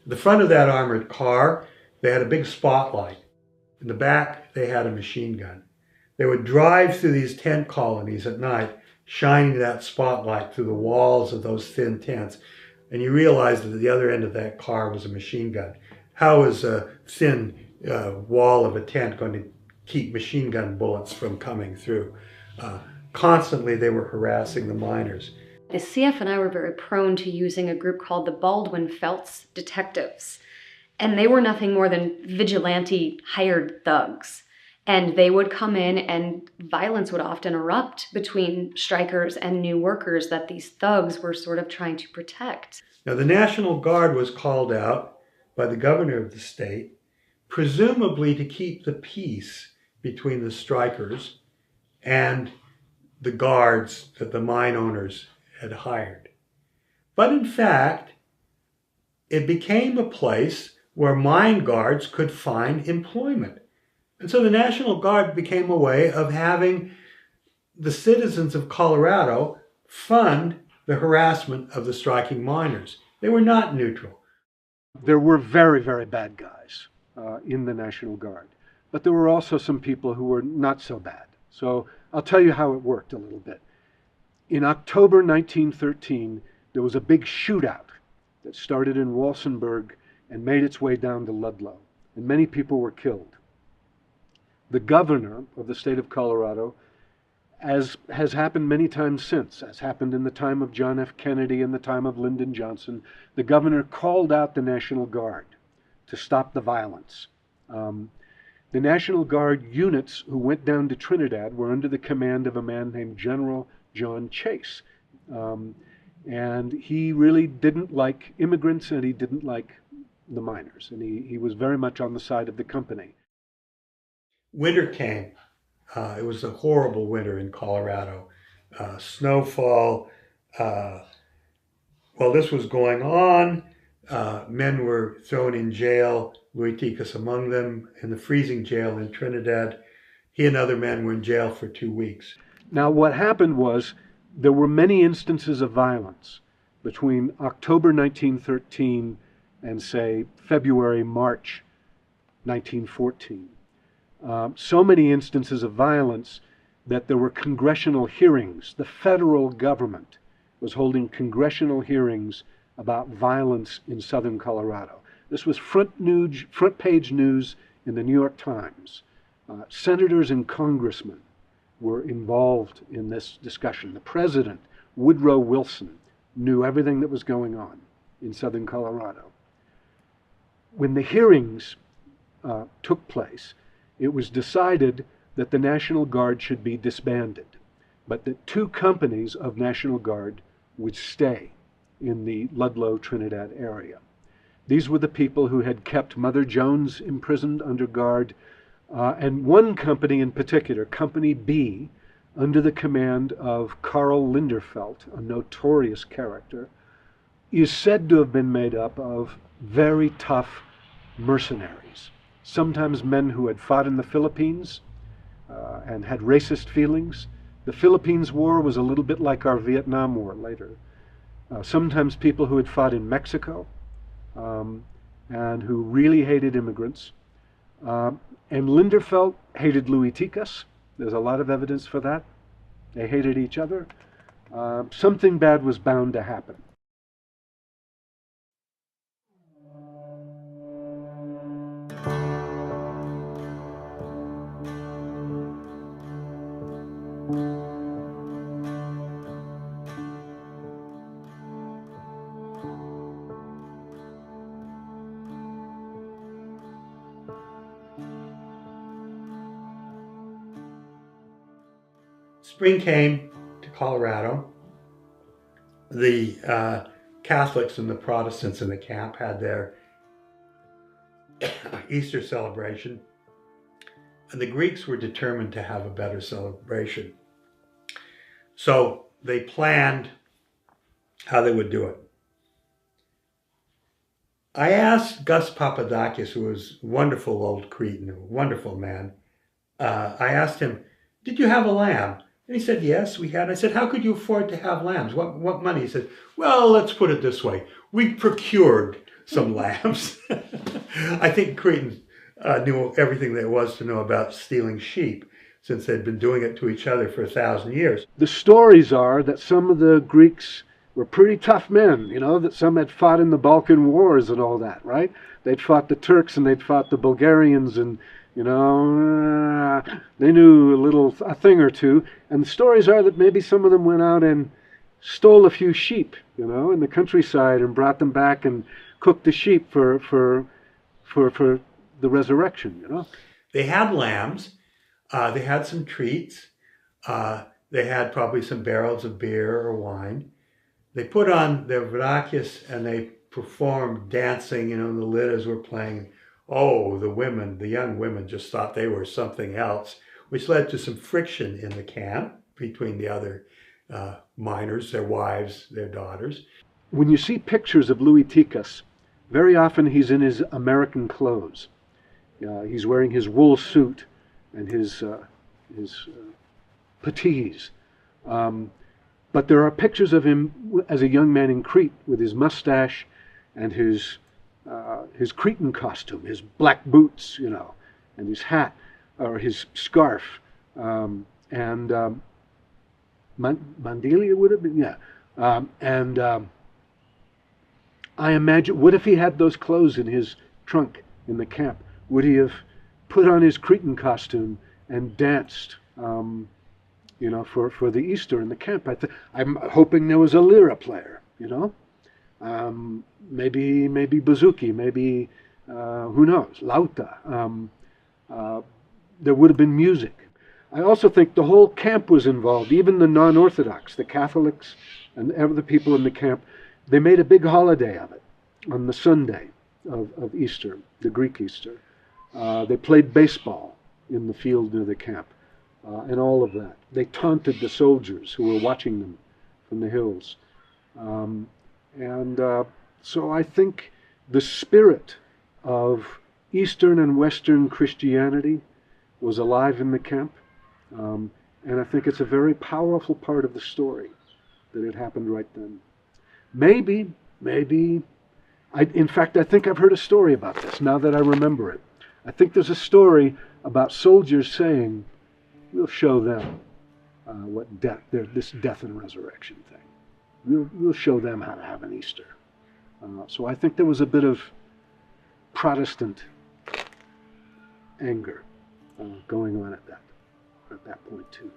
The front of that armored car, they had a big spotlight. In the back, they had a machine gun. They would drive through these tent colonies at night, shining that spotlight through the walls of those thin tents. And you realized that at the other end of that car was a machine gun. How is a thin wall of a tent going to keep machine gun bullets from coming through? Constantly, they were harassing the miners. The CF and I were very prone to using a group called the Baldwin-Felts Detectives. And they were nothing more than vigilante hired thugs. And they would come in and violence would often erupt between strikers and new workers that these thugs were sort of trying to protect. Now, the National Guard was called out by the governor of the state, presumably to keep the peace between the strikers and the guards that the mine owners had hired. But in fact, it became a place where mine guards could find employment. And so the National Guard became a way of having the citizens of Colorado fund the harassment of the striking miners. They were not neutral. There were very, very bad guys in the National Guard, but there were also some people who were not so bad. So I'll tell you how it worked a little bit. In October 1913, there was a big shootout that started in Walsenburg and made its way down to Ludlow, and many people were killed. The governor of the state of Colorado, as has happened many times since, as happened in the time of John F. Kennedy and the time of Lyndon Johnson, the governor called out the National Guard to stop the violence. The National Guard units who went down to Trinidad were under the command of a man named General John Chase. And he really didn't like immigrants and he didn't like the miners. And he was very much on the side of the company. Winter came. It was a horrible winter in Colorado. Snowfall. While this was going on, men were thrown in jail, Lúi Tíka among them, in the freezing jail in Trinidad. He and other men were in jail for 2 weeks. Now, what happened was there were many instances of violence between October 1913 and, say, February, March 1914. So many instances of violence that there were congressional hearings. The federal government was holding congressional hearings about violence in southern Colorado. This was front page news in the New York Times. Senators and congressmen were involved in this discussion. The president, Woodrow Wilson, knew everything that was going on in southern Colorado. When the hearings took place, it was decided that the National Guard should be disbanded, but that 2 companies of National Guard would stay in the Ludlow, Trinidad area. These were the people who had kept Mother Jones imprisoned under guard, And one company in particular, Company B, under the command of Karl Linderfelt, a notorious character, is said to have been made up of very tough mercenaries. Sometimes men who had fought in the Philippines and had racist feelings. The Philippines War was a little bit like our Vietnam War later. Sometimes people who had fought in Mexico and who really hated immigrants. And Linderfelt hated Louis Tikas. There's a lot of evidence for that. They hated each other. Something bad was bound to happen. Spring came to Colorado. The Catholics and the Protestants in the camp had their Easter celebration, and the Greeks were determined to have a better celebration. So they planned how they would do it. I asked Gus Papadakis, who was a wonderful old Cretan, a wonderful man, I asked him, did you have a lamb? And he said, yes, we had. I said, how could you afford to have lambs? What money? He said, well, let's put it this way. We procured some lambs. I think Cretans knew everything there was to know about stealing sheep, since they'd been doing it to each other for 1,000 years. The stories are that some of the Greeks were pretty tough men, you know, that some had fought in the Balkan Wars and all that, right? They'd fought the Turks and they'd fought the Bulgarians, and you know, they knew a thing or two. And the stories are that maybe some of them went out and stole a few sheep, you know, in the countryside and brought them back and cooked the sheep for the resurrection, you know. They had lambs. They had some treats. They had probably some barrels of beer or wine. They put on their vrakis and they performed dancing, you know, the litters were playing. Oh, the young women just thought they were something else, which led to some friction in the camp between the other miners, their wives, their daughters. When you see pictures of Louis Tikas, very often he's in his American clothes. He's wearing his wool suit and his puttees. But there are pictures of him as a young man in Crete with his mustache and his Cretan costume, his black boots, you know, and his hat, or his scarf, and Mandilia would have been, yeah. I imagine, what if he had those clothes in his trunk in the camp? Would he have put on his Cretan costume and danced, you know, for the Easter in the camp? I'm hoping there was a lira player, you know. Maybe bouzouki, maybe, who knows, lauta. There would have been music. I also think the whole camp was involved, even the non-Orthodox, the Catholics and other people in the camp. They made a big holiday of it on the Sunday of Easter, the Greek Easter. They played baseball in the field near the camp and all of that. They taunted the soldiers who were watching them from the hills. So I think the spirit of Eastern and Western Christianity was alive in the camp. And I think it's a very powerful part of the story that it happened right then. Maybe, in fact, I think I've heard a story about this now that I remember it. I think there's a story about soldiers saying, we'll show them this death and resurrection thing. We'll show them how to have an Easter. So I think there was a bit of Protestant anger going on at that point too.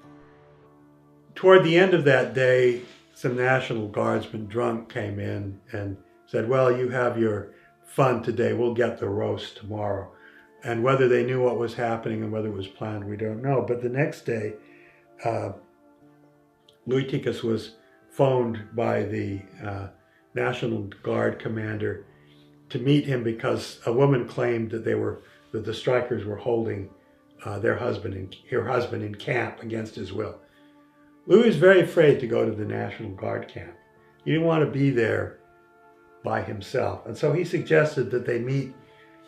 Toward the end of that day, some National Guardsmen drunk came in and said, well, you have your fun today, we'll get the roast tomorrow. And whether they knew what was happening and whether it was planned, we don't know. But the next day, Lúi Tíka was phoned by the National Guard commander to meet him because a woman claimed that the strikers were holding her husband in camp against his will. Louis was very afraid to go to the National Guard camp. He didn't want to be there by himself. And so he suggested that they meet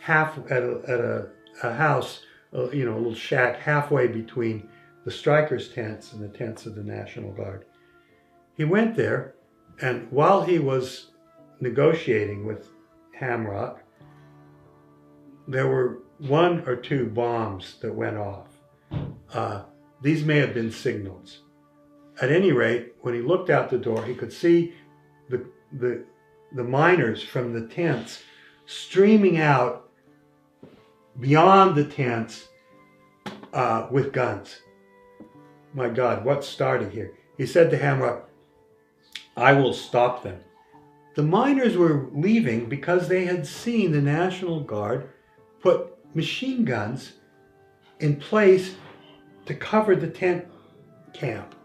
at a house, a little shack halfway between the strikers' tents and the tents of the National Guard. He went there, and while he was negotiating with Hamrock, there were 1 or 2 bombs that went off. These may have been signals. At any rate, when he looked out the door, he could see the miners from the tents streaming out beyond the tents with guns. My God, what started here? He said to Hamrock, "I will stop them." The miners were leaving because they had seen the National Guard put machine guns in place to cover the tent camp.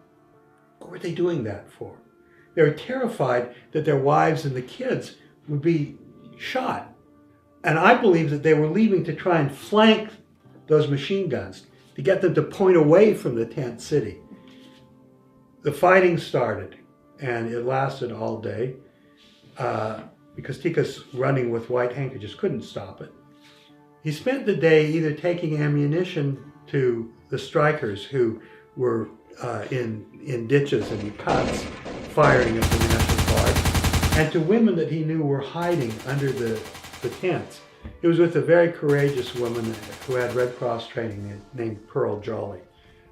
What were they doing that for? They were terrified that their wives and the kids would be shot. And I believe that they were leaving to try and flank those machine guns, to get them to point away from the tent city. The fighting started, and it lasted all day because Tikas, running with white handkerchiefs, couldn't stop it. He spent the day either taking ammunition to the strikers who were in ditches and in cuts, firing at the National Guard, and to women that he knew were hiding under the tents. He was with a very courageous woman who had Red Cross training named Pearl Jolly.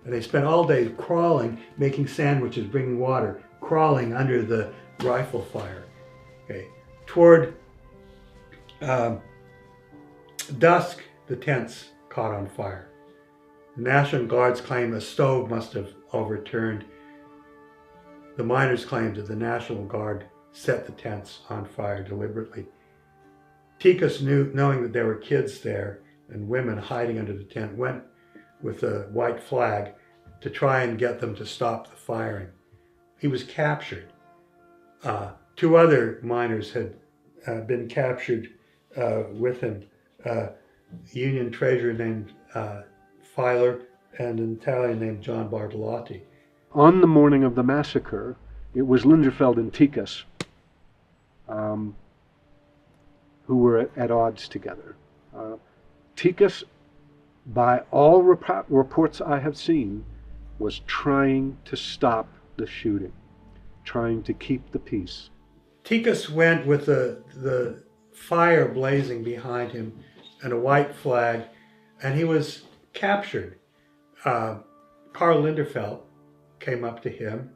And they spent all day crawling, making sandwiches, bringing water, crawling under the rifle fire. Okay. Toward dusk, the tents caught on fire. The National Guards claim a stove must have overturned. The miners claimed that the National Guard set the tents on fire deliberately. Tikas, knowing that there were kids there and women hiding under the tent, went with a white flag to try and get them to stop the firing. He was captured. 2 other miners had been captured with him, a Union treasurer named Filer and an Italian named John Bartolotti. On the morning of the massacre, it was Linderfeld and Tikas who were at odds together. Tikas, by all reports I have seen, was trying to stop the shooting, trying to keep the peace. Tikas went with the fire blazing behind him and a white flag, and he was captured. Karl Linderfeld came up to him,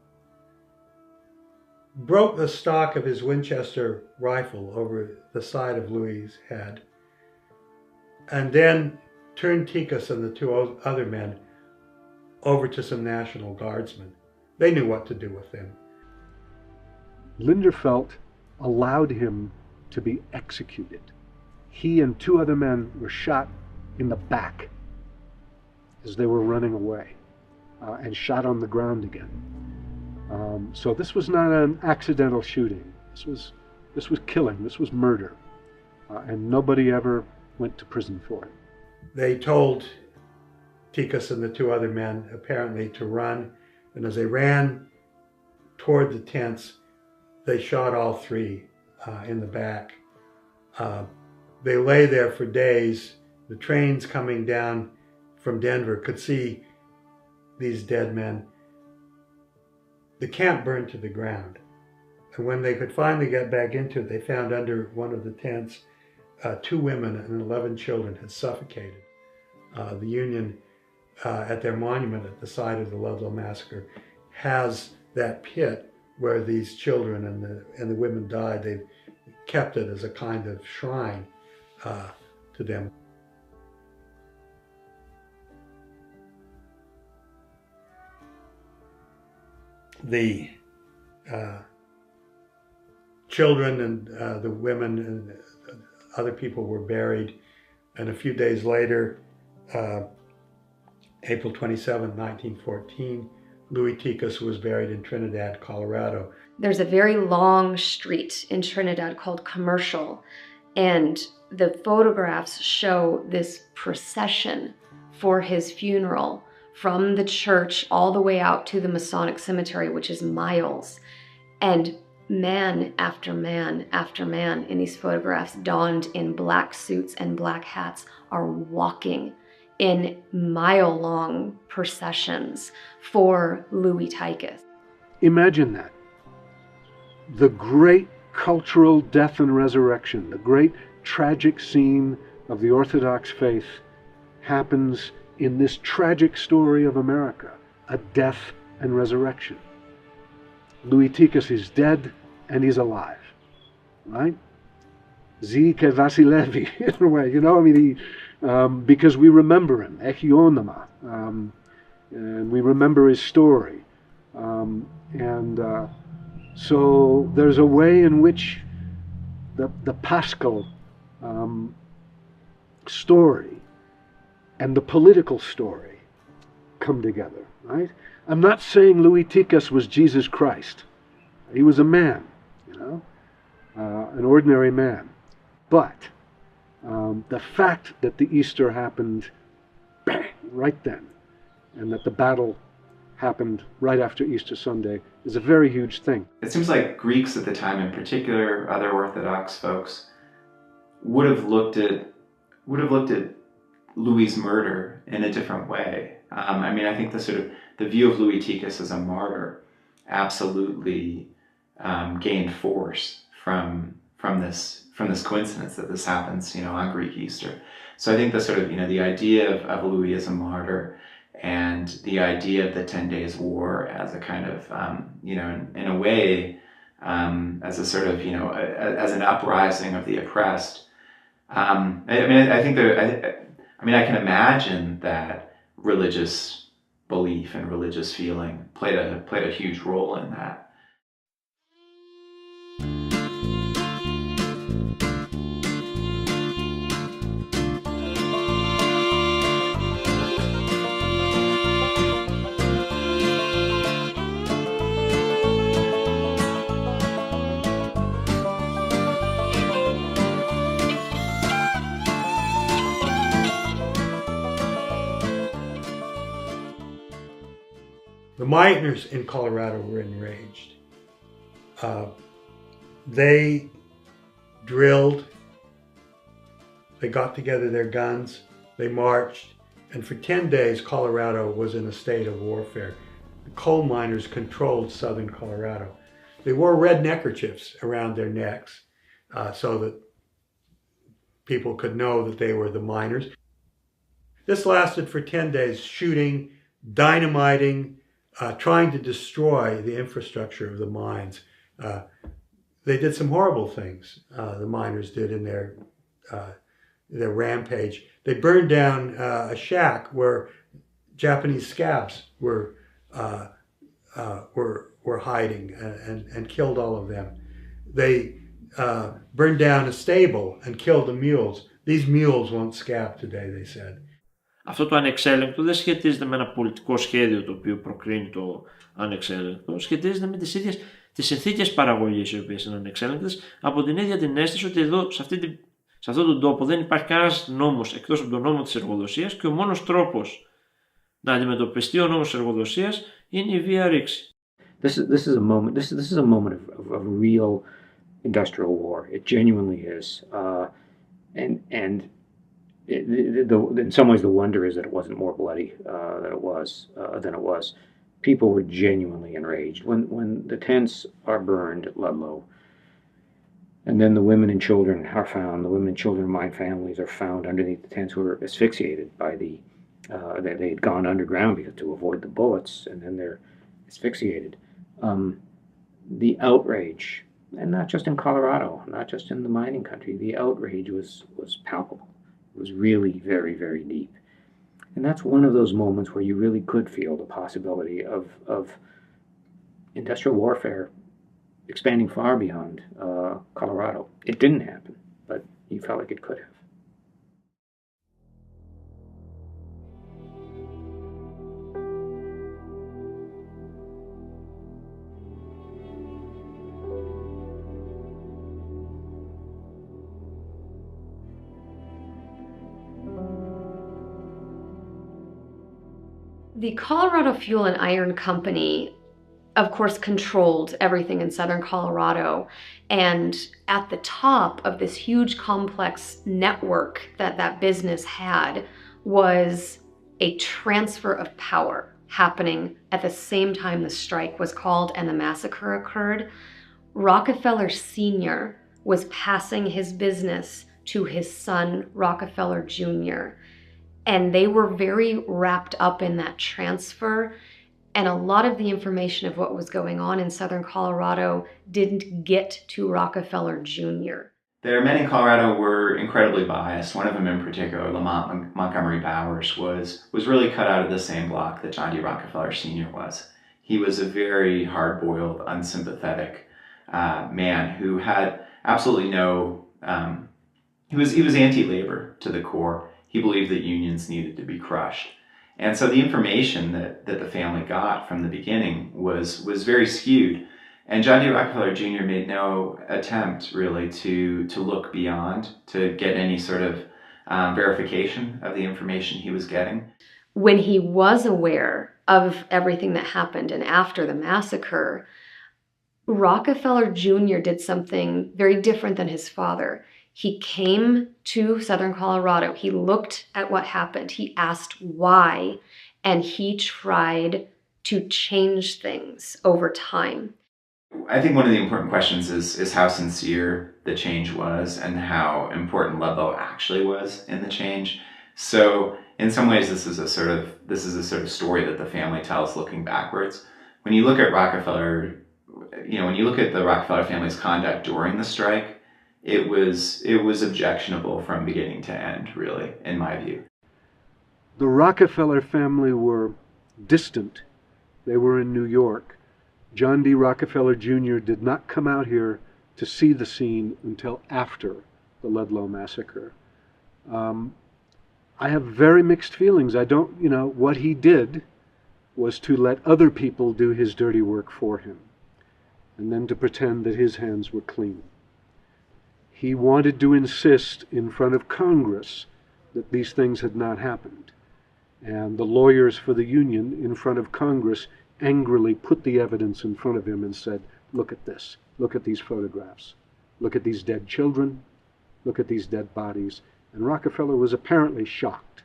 broke the stock of his Winchester rifle over the side of Louis's head, and then turned Tikas and the 2 other men over to some National Guardsmen. They knew what to do with him. Linderfeld allowed him to be executed. He and 2 other men were shot in the back as they were running away and shot on the ground again. So this was not an accidental shooting. This was killing. This was murder, and nobody ever went to prison for it. They told Tikas and the 2 other men apparently to run, and as they ran toward the tents, they shot all 3 in the back. They lay there for days. The trains coming down from Denver could see these dead men. The camp burned to the ground. And when they could finally get back into it, they found under one of the tents 2 women and 11 children had suffocated. The Union, at their monument at the site of the Ludlow massacre, has that pit where these children and the women died. They've kept it as a kind of shrine to them. The children and the women and other people were buried, and a few days later, April 27, 1914, Lúi Tíka was buried in Trinidad, Colorado. There's a very long street in Trinidad called Commercial, and the photographs show this procession for his funeral from the church all the way out to the Masonic cemetery, which is miles. And man after man after man in these photographs, donned in black suits and black hats, are walking in mile-long processions for Lúi Tíka. Imagine that. The great cultural death and resurrection, the great tragic scene of the Orthodox faith happens in this tragic story of America, a death and resurrection. Lúi Tíkas is dead and he's alive, right? Zike Vasilevi, in a way, you know, I mean, because we remember him, αιώνα, and we remember his story. So there's a way in which the Paschal story and the political story come together, right? I'm not saying Lúi Tíkas was Jesus Christ. He was a man, you know, an ordinary man. But the fact that the Easter happened bang, right then, and that the battle happened right after Easter Sunday is a very huge thing. It seems like Greeks at the time, in particular, other Orthodox folks, would have looked at Louis's murder in a different way. I mean, I think the view of Lúi Tíkas as a martyr absolutely gained force from this coincidence that this happens, you know, on Greek Easter. So I think the idea of Louis as a martyr and the idea of the 10 Days War as a kind of, you know, in a way, as a sort of, you know, as an uprising of the oppressed. I can imagine that religious belief and religious feeling played a huge role in that. The miners in Colorado were enraged. They drilled, they got together their guns, they marched, and for 10 days Colorado was in a state of warfare. The coal miners controlled southern Colorado. They wore red neckerchiefs around their necks so that people could know that they were the miners. This lasted for 10 days, shooting, dynamiting, trying to destroy the infrastructure of the mines. They did some horrible things, the miners did in their rampage. They burned down a shack where Japanese scabs were hiding and killed all of them. They burned down a stable and killed the mules. These mules won't scab today, they said. Αυτό το ανεξέλεγκτο δεν σχετίζεται με ένα πολιτικό σχέδιο το οποίο προκρίνει το ανεξέλεγκτο, σχετίζεται με τις ίδιες τις συνθήκες παραγωγής οι οποίες είναι ανεξέλεγκτες, από την ίδια την αίσθηση ότι εδώ σε αυτόν τον τόπο δεν υπάρχει κανένας νόμος εκτός από τον νόμο της εργοδοσίας και ο μόνος τρόπος να αντιμετωπιστεί ο νόμος της εργοδοσίας είναι η βία ρήξη. This is a moment. This is a moment of real industrial war. It genuinely is, and in some ways the wonder is that it wasn't more bloody than it was. People were genuinely enraged when the tents are burned at Ludlow, and then the women and children are found. The women and children of my families are found underneath the tents, who were asphyxiated by they had gone underground to avoid the bullets, and then they're asphyxiated. The outrage, and not just in Colorado, not just in the mining country, the outrage was palpable. It was really very, very deep. And that's one of those moments where you really could feel the possibility of industrial warfare expanding far beyond Colorado. It didn't happen, but you felt like it could have. The Colorado Fuel and Iron Company, of course, controlled everything in southern Colorado. And at the top of this huge complex network that that business had was a transfer of power happening at the same time the strike was called and the massacre occurred. Rockefeller Sr. was passing his business to his son, Rockefeller Jr., and they were very wrapped up in that transfer. And a lot of the information of what was going on in southern Colorado didn't get to Rockefeller Jr. Their men in Colorado were incredibly biased. One of them in particular, Lamont Montgomery Bowers, was really cut out of the same block that John D. Rockefeller Sr. was. He was a very hard-boiled, unsympathetic man who had absolutely no, he was anti-labor to the core. He believed that unions needed to be crushed. And so the information that the family got from the beginning was very skewed. And John D. Rockefeller Jr. made no attempt really to look beyond, to get any sort of verification of the information he was getting. When he was aware of everything that happened and after the massacre, Rockefeller Jr. did something very different than his father. He came to southern Colorado. He looked at what happened. He asked why, and he tried to change things over time. I think one of the important questions is how sincere the change was and how important Ludlow actually was in the change. So in some ways, this is a sort of story that the family tells looking backwards. When you look at Rockefeller, when you look at the Rockefeller family's conduct during the strike, it was objectionable from beginning to end, really, in my view. The Rockefeller family were distant. They were in New York. John D. Rockefeller Jr. did not come out here to see the scene until after the Ludlow massacre. I have very mixed feelings. What he did was to let other people do his dirty work for him, and then to pretend that his hands were clean. He wanted to insist in front of Congress that these things had not happened. And the lawyers for the union in front of Congress angrily put the evidence in front of him and said, look at this, look at these photographs, look at these dead children, look at these dead bodies. And Rockefeller was apparently shocked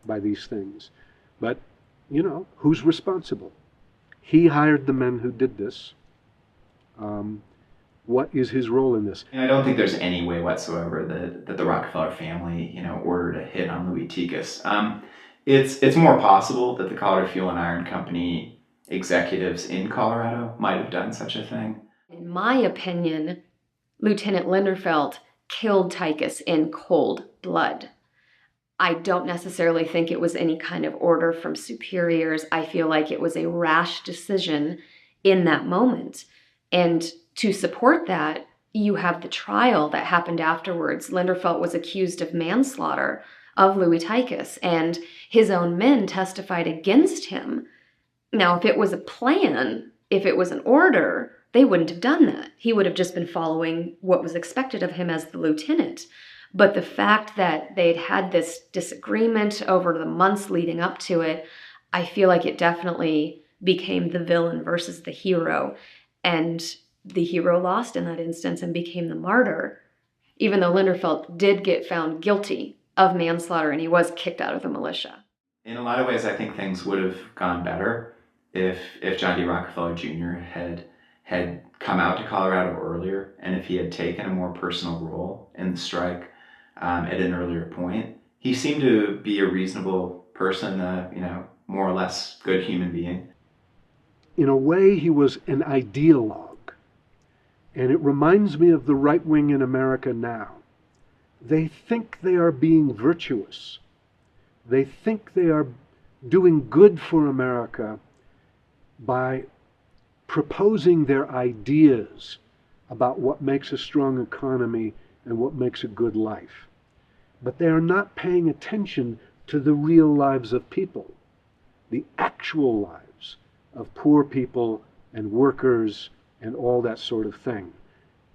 by these things. But, who's responsible? He hired the men who did this. What is his role in this? I don't think there's any way whatsoever that the Rockefeller family, ordered a hit on Louis Tikas. It's more possible that the Colorado Fuel and Iron Company executives in Colorado might have done such a thing. In my opinion, Lieutenant Linderfelt killed Tikas in cold blood. I don't necessarily think it was any kind of order from superiors. I feel like it was a rash decision in that moment. And to support that, you have the trial that happened afterwards. Linderfelt was accused of manslaughter of Louis Tikas, and his own men testified against him. Now, if it was a plan, if it was an order, they wouldn't have done that. He would have just been following what was expected of him as the lieutenant. But the fact that they'd had this disagreement over the months leading up to it, I feel like it definitely became the villain versus the hero. And the hero lost in that instance and became the martyr, even though Linderfelt did get found guilty of manslaughter and he was kicked out of the militia. In a lot of ways, I think things would have gone better if John D. Rockefeller Jr. had come out to Colorado earlier, and if he had taken a more personal role in the strike at an earlier point. He seemed to be a reasonable person, more or less good human being. In a way, he was an ideologue. And it reminds me of the right wing in America now. They think they are being virtuous. They think they are doing good for America by proposing their ideas about what makes a strong economy and what makes a good life. But they are not paying attention to the real lives of people, the actual lives of poor people and workers and all that sort of thing.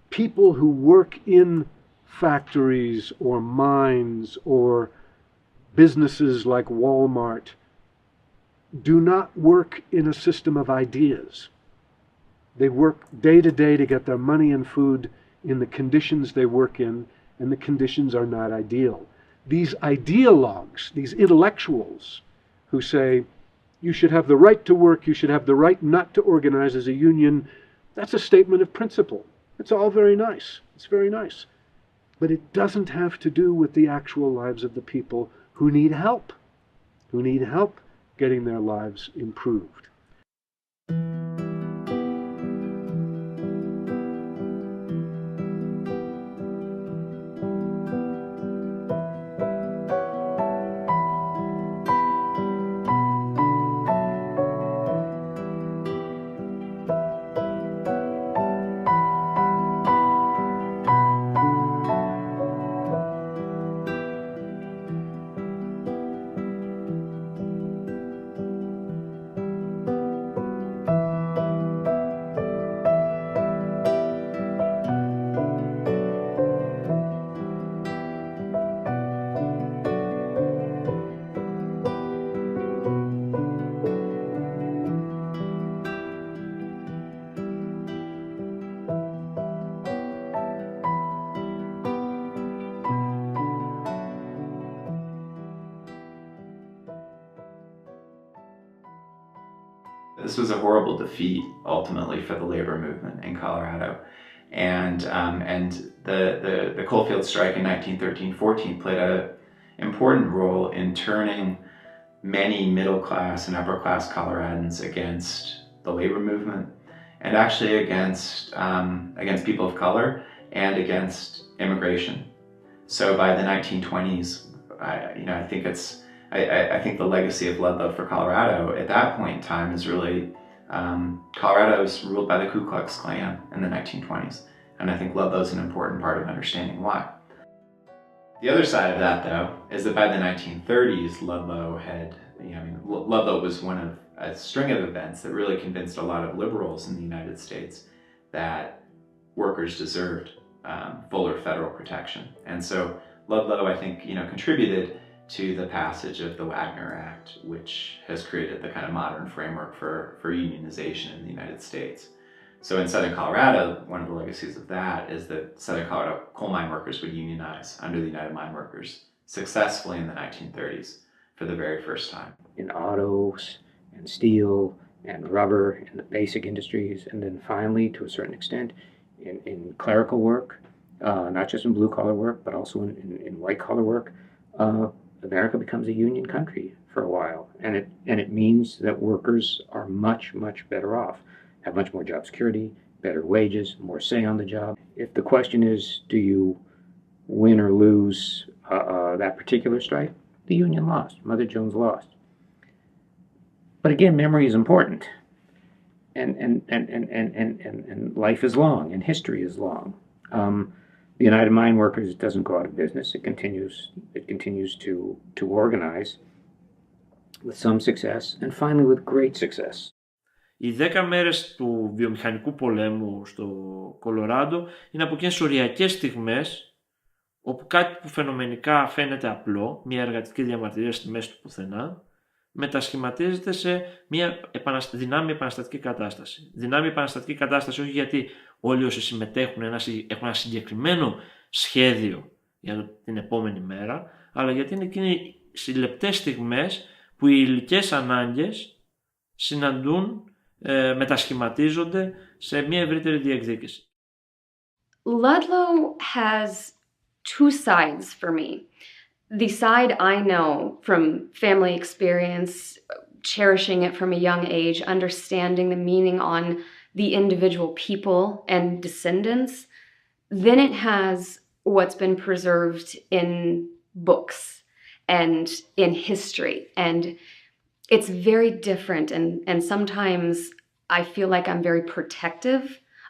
People who work in factories or mines or businesses like Walmart do not work in a system of ideas. They work day to day to get their money and food in the conditions they work in, and the conditions are not ideal. These ideologues, these intellectuals who say, you should have the right to work, you should have the right not to organize as a union, that's a statement of principle. It's all very nice. It's very nice. But it doesn't have to do with the actual lives of the people who need help getting their lives improved. This was a horrible defeat, ultimately, for the labor movement in Colorado. And the coalfield strike in 1913-14 played an important role in turning many middle-class and upper-class Coloradans against the labor movement, and actually against people of color and against immigration. So by the 1920s, I think the legacy of Ludlow for Colorado at that point in time is really, Colorado was ruled by the Ku Klux Klan in the 1920s. And I think Ludlow's an important part of understanding why. The other side of that, though, is that by the 1930s, Ludlow was one of a string of events that really convinced a lot of liberals in the United States that workers deserved fuller federal protection. And so Ludlow, I think, contributed to the passage of the Wagner Act, which has created the kind of modern framework for unionization in the United States. So in Southern Colorado, one of the legacies of that is that Southern Colorado coal mine workers would unionize under the United Mine Workers successfully in the 1930s for the very first time. In autos and steel and rubber and the basic industries, and then finally, to a certain extent, in clerical work, not just in blue-collar work, but also in white-collar work, America becomes a union country for a while, and it means that workers are much, much better off, have much more job security, better wages, more say on the job. If the question is, do you win or lose that particular strike, the union lost. Mother Jones lost. But again, memory is important, and life is long, and history is long. The United Mine Workers doesn't go out of business. It continues to organize with some success, and finally with great success. Οι 10 μέρες του βιομηχανικού πολέμου στο Κολοράντο είναι από εκείνες οριακές στιγμές όπου κάτι που φαινομενικά φαίνεται απλό, μια εργατική διαμαρτυρία στη μέση του πουθενά, μετασχηματίζεται σε μια δυνάμει επαναστατική κατάσταση. Δυνάμει επαναστατική κατάσταση όχι γιατί όλοι όσοι συμμετέχουν έχουν ένα συγκεκριμένο σχέδιο για την επόμενη μέρα, αλλά γιατί είναι εκείνοι οι λεπτές στιγμές που οι υλικές ανάγκες συναντούν, μετασχηματίζονται σε μια ευρύτερη διεκδίκηση. Ludlow has two sides for me. The side I know from family experience, cherishing it from a young age, understanding the meaning on the individual people and descendants, then it has what's been preserved in books and in history. And it's very different, and sometimes I feel like I'm very protective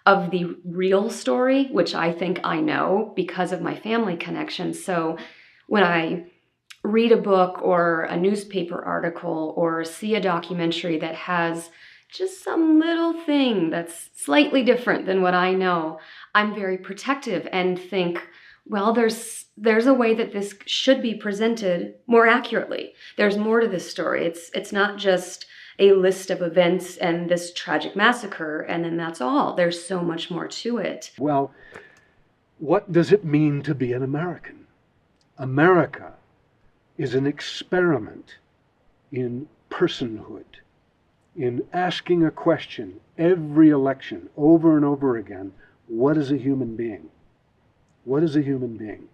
of the real story, which I think I know because of my family connection. So when I read a book or a newspaper article or see a documentary that has just some little thing that's slightly different than what I know, I'm very protective and think, well, there's a way that this should be presented more accurately. There's more to this story. It's not just a list of events and this tragic massacre, and then that's all. There's so much more to it. Well, what does it mean to be an American? America is an experiment in personhood, in asking a question every election over and over again. What is a human being? What is a human being?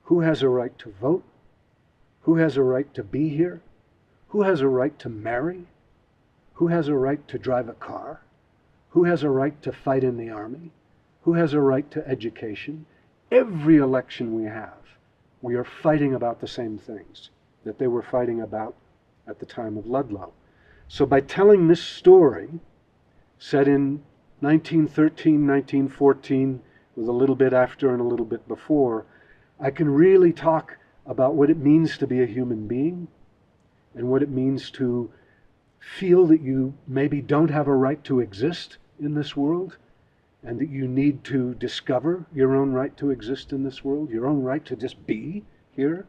Who has a right to vote? Who has a right to be here? Who has a right to marry? Who has a right to drive a car? Who has a right to fight in the army? Who has a right to education? Every election we are fighting about the same things that they were fighting about at the time of Ludlow. So by telling this story, set in 1913, 1914, with a little bit after and a little bit before, I can really talk about what it means to be a human being and what it means to feel that you maybe don't have a right to exist in this world, and that you need to discover your own right to exist in this world, your own right to just be here,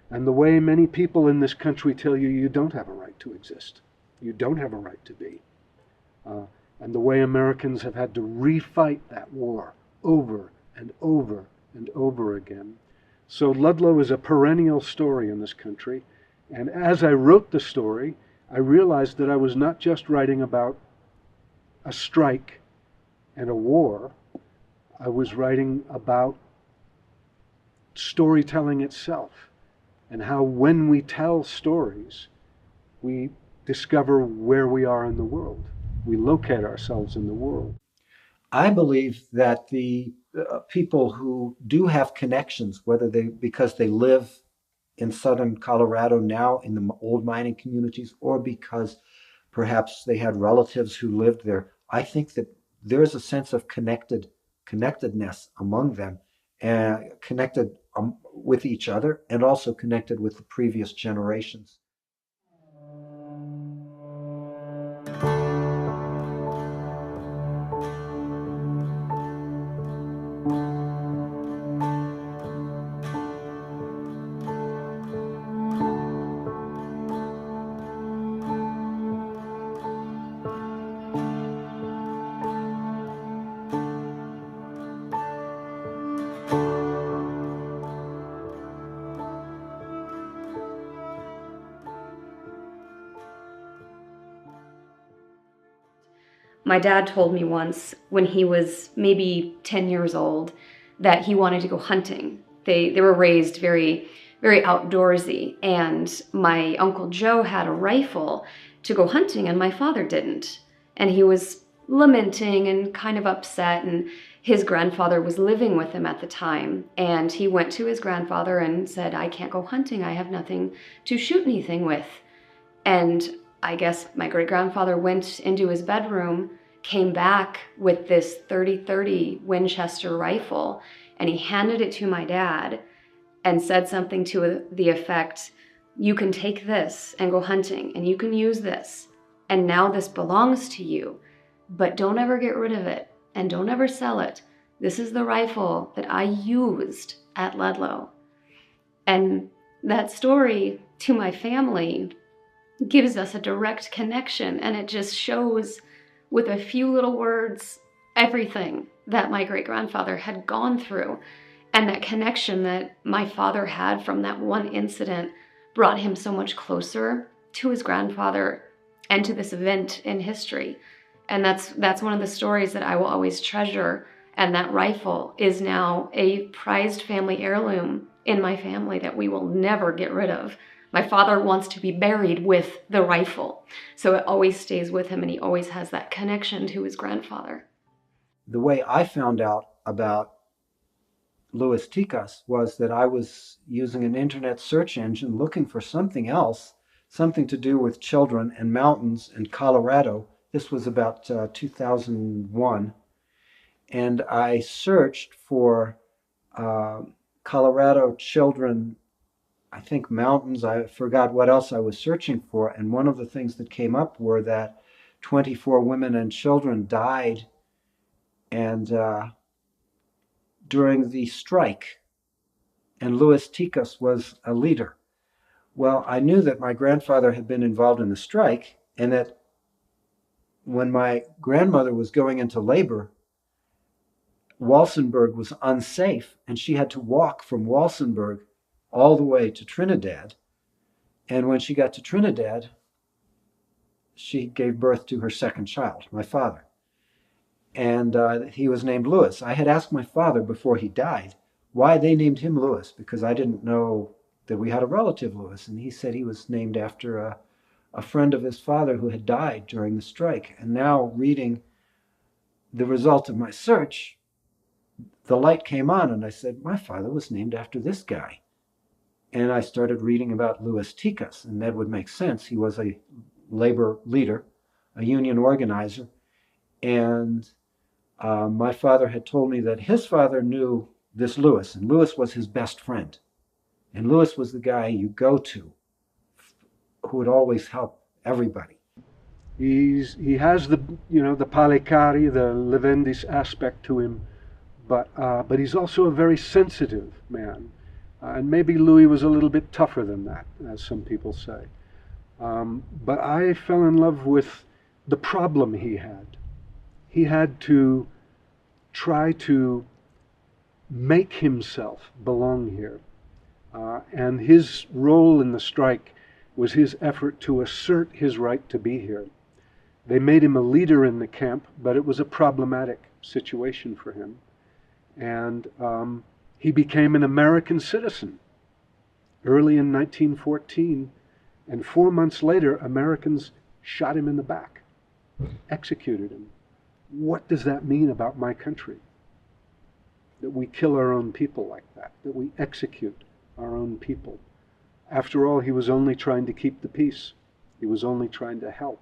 and the way many people in this country tell you you don't have a right to exist, you don't have a right to be, and the way Americans have had to refight that war over and over and over again. So Ludlow is a perennial story in this country, and as I wrote the story, I realized that I was not just writing about a strike and a war. I was writing about storytelling itself, and how when we tell stories, we discover where we are in the world. We locate ourselves in the world. I believe that the people who do have connections, whether because they live in southern Colorado now in the old mining communities, or because perhaps they had relatives who lived there, I think that there's a sense of connectedness among them, and connected with each other, and also connected with the previous generations. My dad told me once when he was maybe 10 years old that he wanted to go hunting. They were raised very, very outdoorsy, and my Uncle Joe had a rifle to go hunting and my father didn't. And he was lamenting and kind of upset, and his grandfather was living with him at the time, and he went to his grandfather and said, "I can't go hunting, I have nothing to shoot anything with." And I guess my great-grandfather went into his bedroom, came back with this .30-30 Winchester rifle, and he handed it to my dad and said something to the effect, "You can take this and go hunting, and you can use this, and now this belongs to you, but don't ever get rid of it, and don't ever sell it. This is the rifle that I used at Ludlow." And that story to my family gives us a direct connection, and it just shows with a few little words everything that my great-grandfather had gone through, and that connection that my father had from that one incident brought him so much closer to his grandfather and to this event in history. And that's one of the stories that I will always treasure, and that rifle is now a prized family heirloom in my family that we will never get rid of. My father wants to be buried with the rifle, so it always stays with him, and he always has that connection to his grandfather. The way I found out about Lúis Tíkas was that I was using an internet search engine looking for something else, something to do with children and mountains in Colorado. This was about 2001. And I searched for Colorado children, I think mountains, I forgot what else I was searching for, and one of the things that came up were that 24 women and children died and during the strike, and Lúis Tíkas was a leader. Well, I knew that my grandfather had been involved in the strike, and that when my grandmother was going into labor, Walsenburg was unsafe, and she had to walk from Walsenburg all the way to Trinidad. And when she got to Trinidad, she gave birth to her second child, my father. And he was named Louis. I had asked my father before he died why they named him Louis, because I didn't know that we had a relative Louis. And he said he was named after a friend of his father who had died during the strike. And now, reading the result of my search, the light came on, and I said, my father was named after this guy. And I started reading about Lúis Tíkas, and that would make sense. He was a labor leader, a union organizer, and my father had told me that his father knew this Louis, and Louis was his best friend. And Louis was the guy you go to who would always help everybody. He has the Pαλληκάρι, the Levendis aspect to him, but he's also a very sensitive man. And maybe Louis was a little bit tougher than that, as some people say. But I fell in love with the problem he had. He had to try to make himself belong here. And his role in the strike was his effort to assert his right to be here. They made him a leader in the camp, but it was a problematic situation for him. And he became an American citizen early in 1914, and 4 months later, Americans shot him in the back, executed him. What does that mean about my country? That we kill our own people like that, that we execute our own people. After all, he was only trying to keep the peace. He was only trying to help.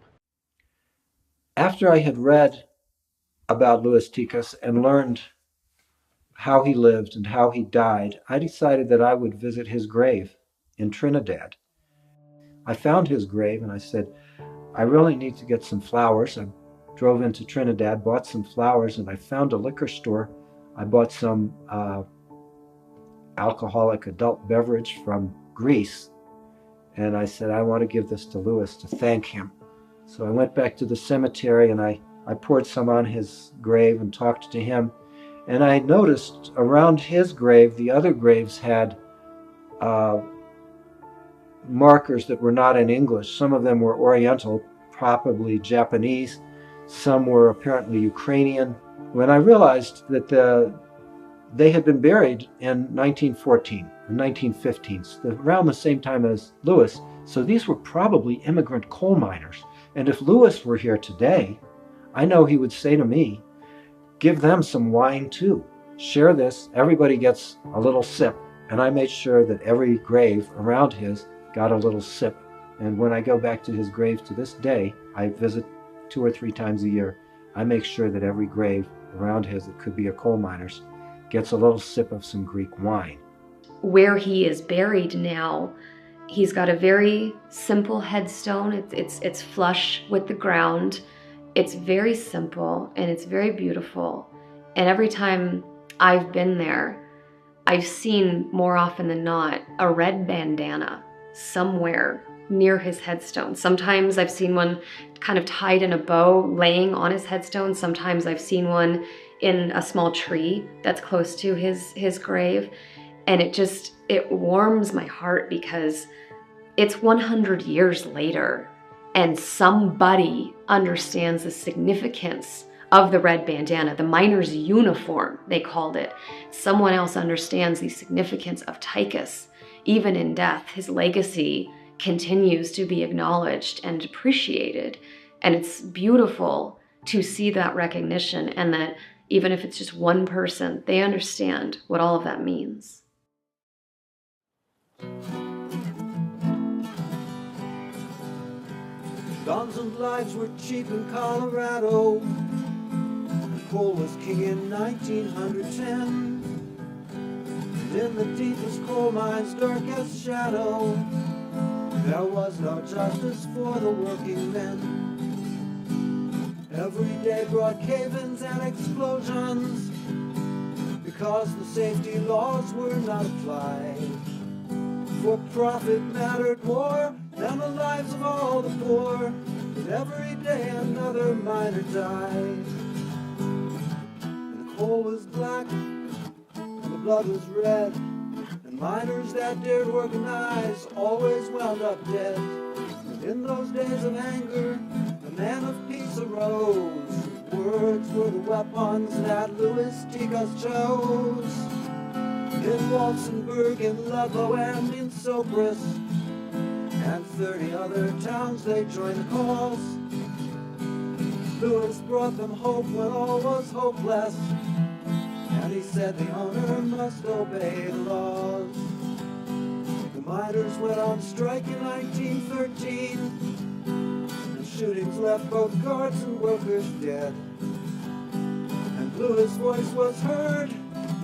After I had read about Lúis Tíkas and learned how he lived and how he died, I decided that I would visit his grave in Trinidad. I found his grave and I said, I really need to get some flowers. I drove into Trinidad, bought some flowers, and I found a liquor store. I bought some alcoholic adult beverage from Greece, and I said, I want to give this to Louis to thank him. So I went back to the cemetery and I poured some on his grave and talked to him. And I noticed around his grave, the other graves had markers that were not in English. Some of them were Oriental, probably Japanese. Some were apparently Ukrainian. When I realized that they had been buried in 1914 or 1915, around the same time as Louis, so these were probably immigrant coal miners. And if Louis were here today, I know he would say to me, give them some wine too. Share this, everybody gets a little sip. And I made sure that every grave around his got a little sip. And when I go back to his grave to this day, I visit 2 or 3 times a year. I make sure that every grave around his, it could be a coal miner's, gets a little sip of some Greek wine. Where he is buried now, he's got a very simple headstone. It's flush with the ground. It's very simple and it's very beautiful. And every time I've been there, I've seen more often than not a red bandana somewhere near his headstone. Sometimes I've seen one kind of tied in a bow laying on his headstone. Sometimes I've seen one in a small tree that's close to his grave. And it warms my heart because it's 100 years later and somebody understands the significance of the red bandana, the miner's uniform, they called it. Someone else understands the significance of Tikas. Even in death, his legacy continues to be acknowledged and appreciated. And it's beautiful to see that recognition, and that even if it's just one person, they understand what all of that means. Guns and lives were cheap in Colorado. Coal was king in 1910. And in the deepest coal mine's darkest shadow, there was no justice for the working men. Every day brought cave-ins and explosions, because the safety laws were not applied. For profit mattered more than the lives of all the poor. And every day another miner died. And the coal was black, and the blood was red, and miners that dared organize always wound up dead. And in those days of anger, a man of peace arose. Words were the weapons that Lúi Tíkas chose. In Walsenburg, in Ludlow, and in Sopris, and 30 other towns they joined the cause. Lewis brought them hope when all was hopeless, and he said the owner must obey the laws. The miners went on strike in 1913, and shootings left both guards and workers dead. And Lewis' voice was heard,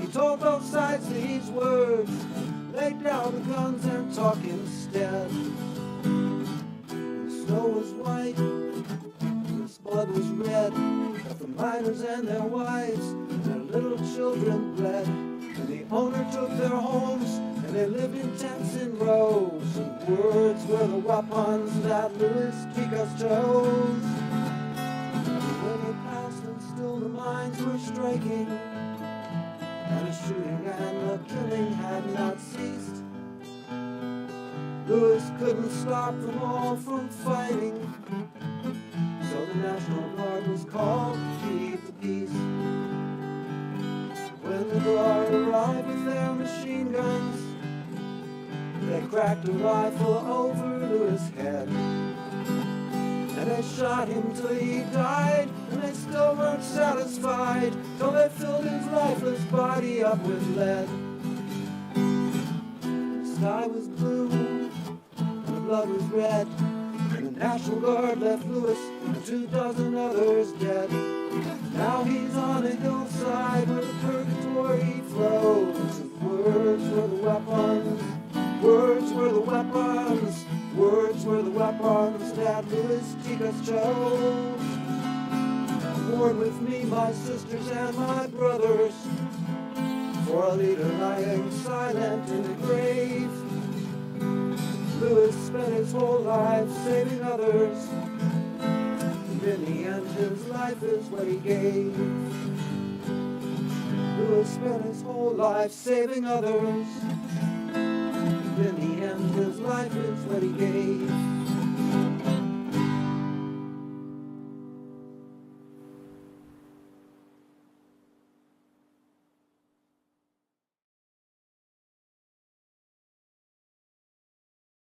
he told both sides these words: lay down the guns and talk instead. The snow was white, his blood was red, but the miners and their wives and their little children bled. And the owner took their homes, and they lived in tents in rows. And words were the weapons that Lúi Tíkas chose. The winter passed and still the mines were striking, and the shooting and the killing had not ceased. Lewis couldn't stop them all from fighting, so the National Guard was called to keep the peace. When the Guard arrived with their machine guns, they cracked a rifle over Lewis' head, and they shot him till he died, and they still weren't satisfied till they filled his lifeless body up with lead. The sky was blue, and the blood was red, and the National Guard left Lewis and 24 others dead. Now he's on a hillside where the purgatory flows, and words were the weapons, words were the weapons, words were the weapons that Lúi Tíkas chose. Mourn with me, my sisters and my brothers, for a leader lying silent in the grave. Lewis spent his whole life saving others, and in the end his life is what he gave. Lewis spent his whole life saving others, and in the end his life is what he gave.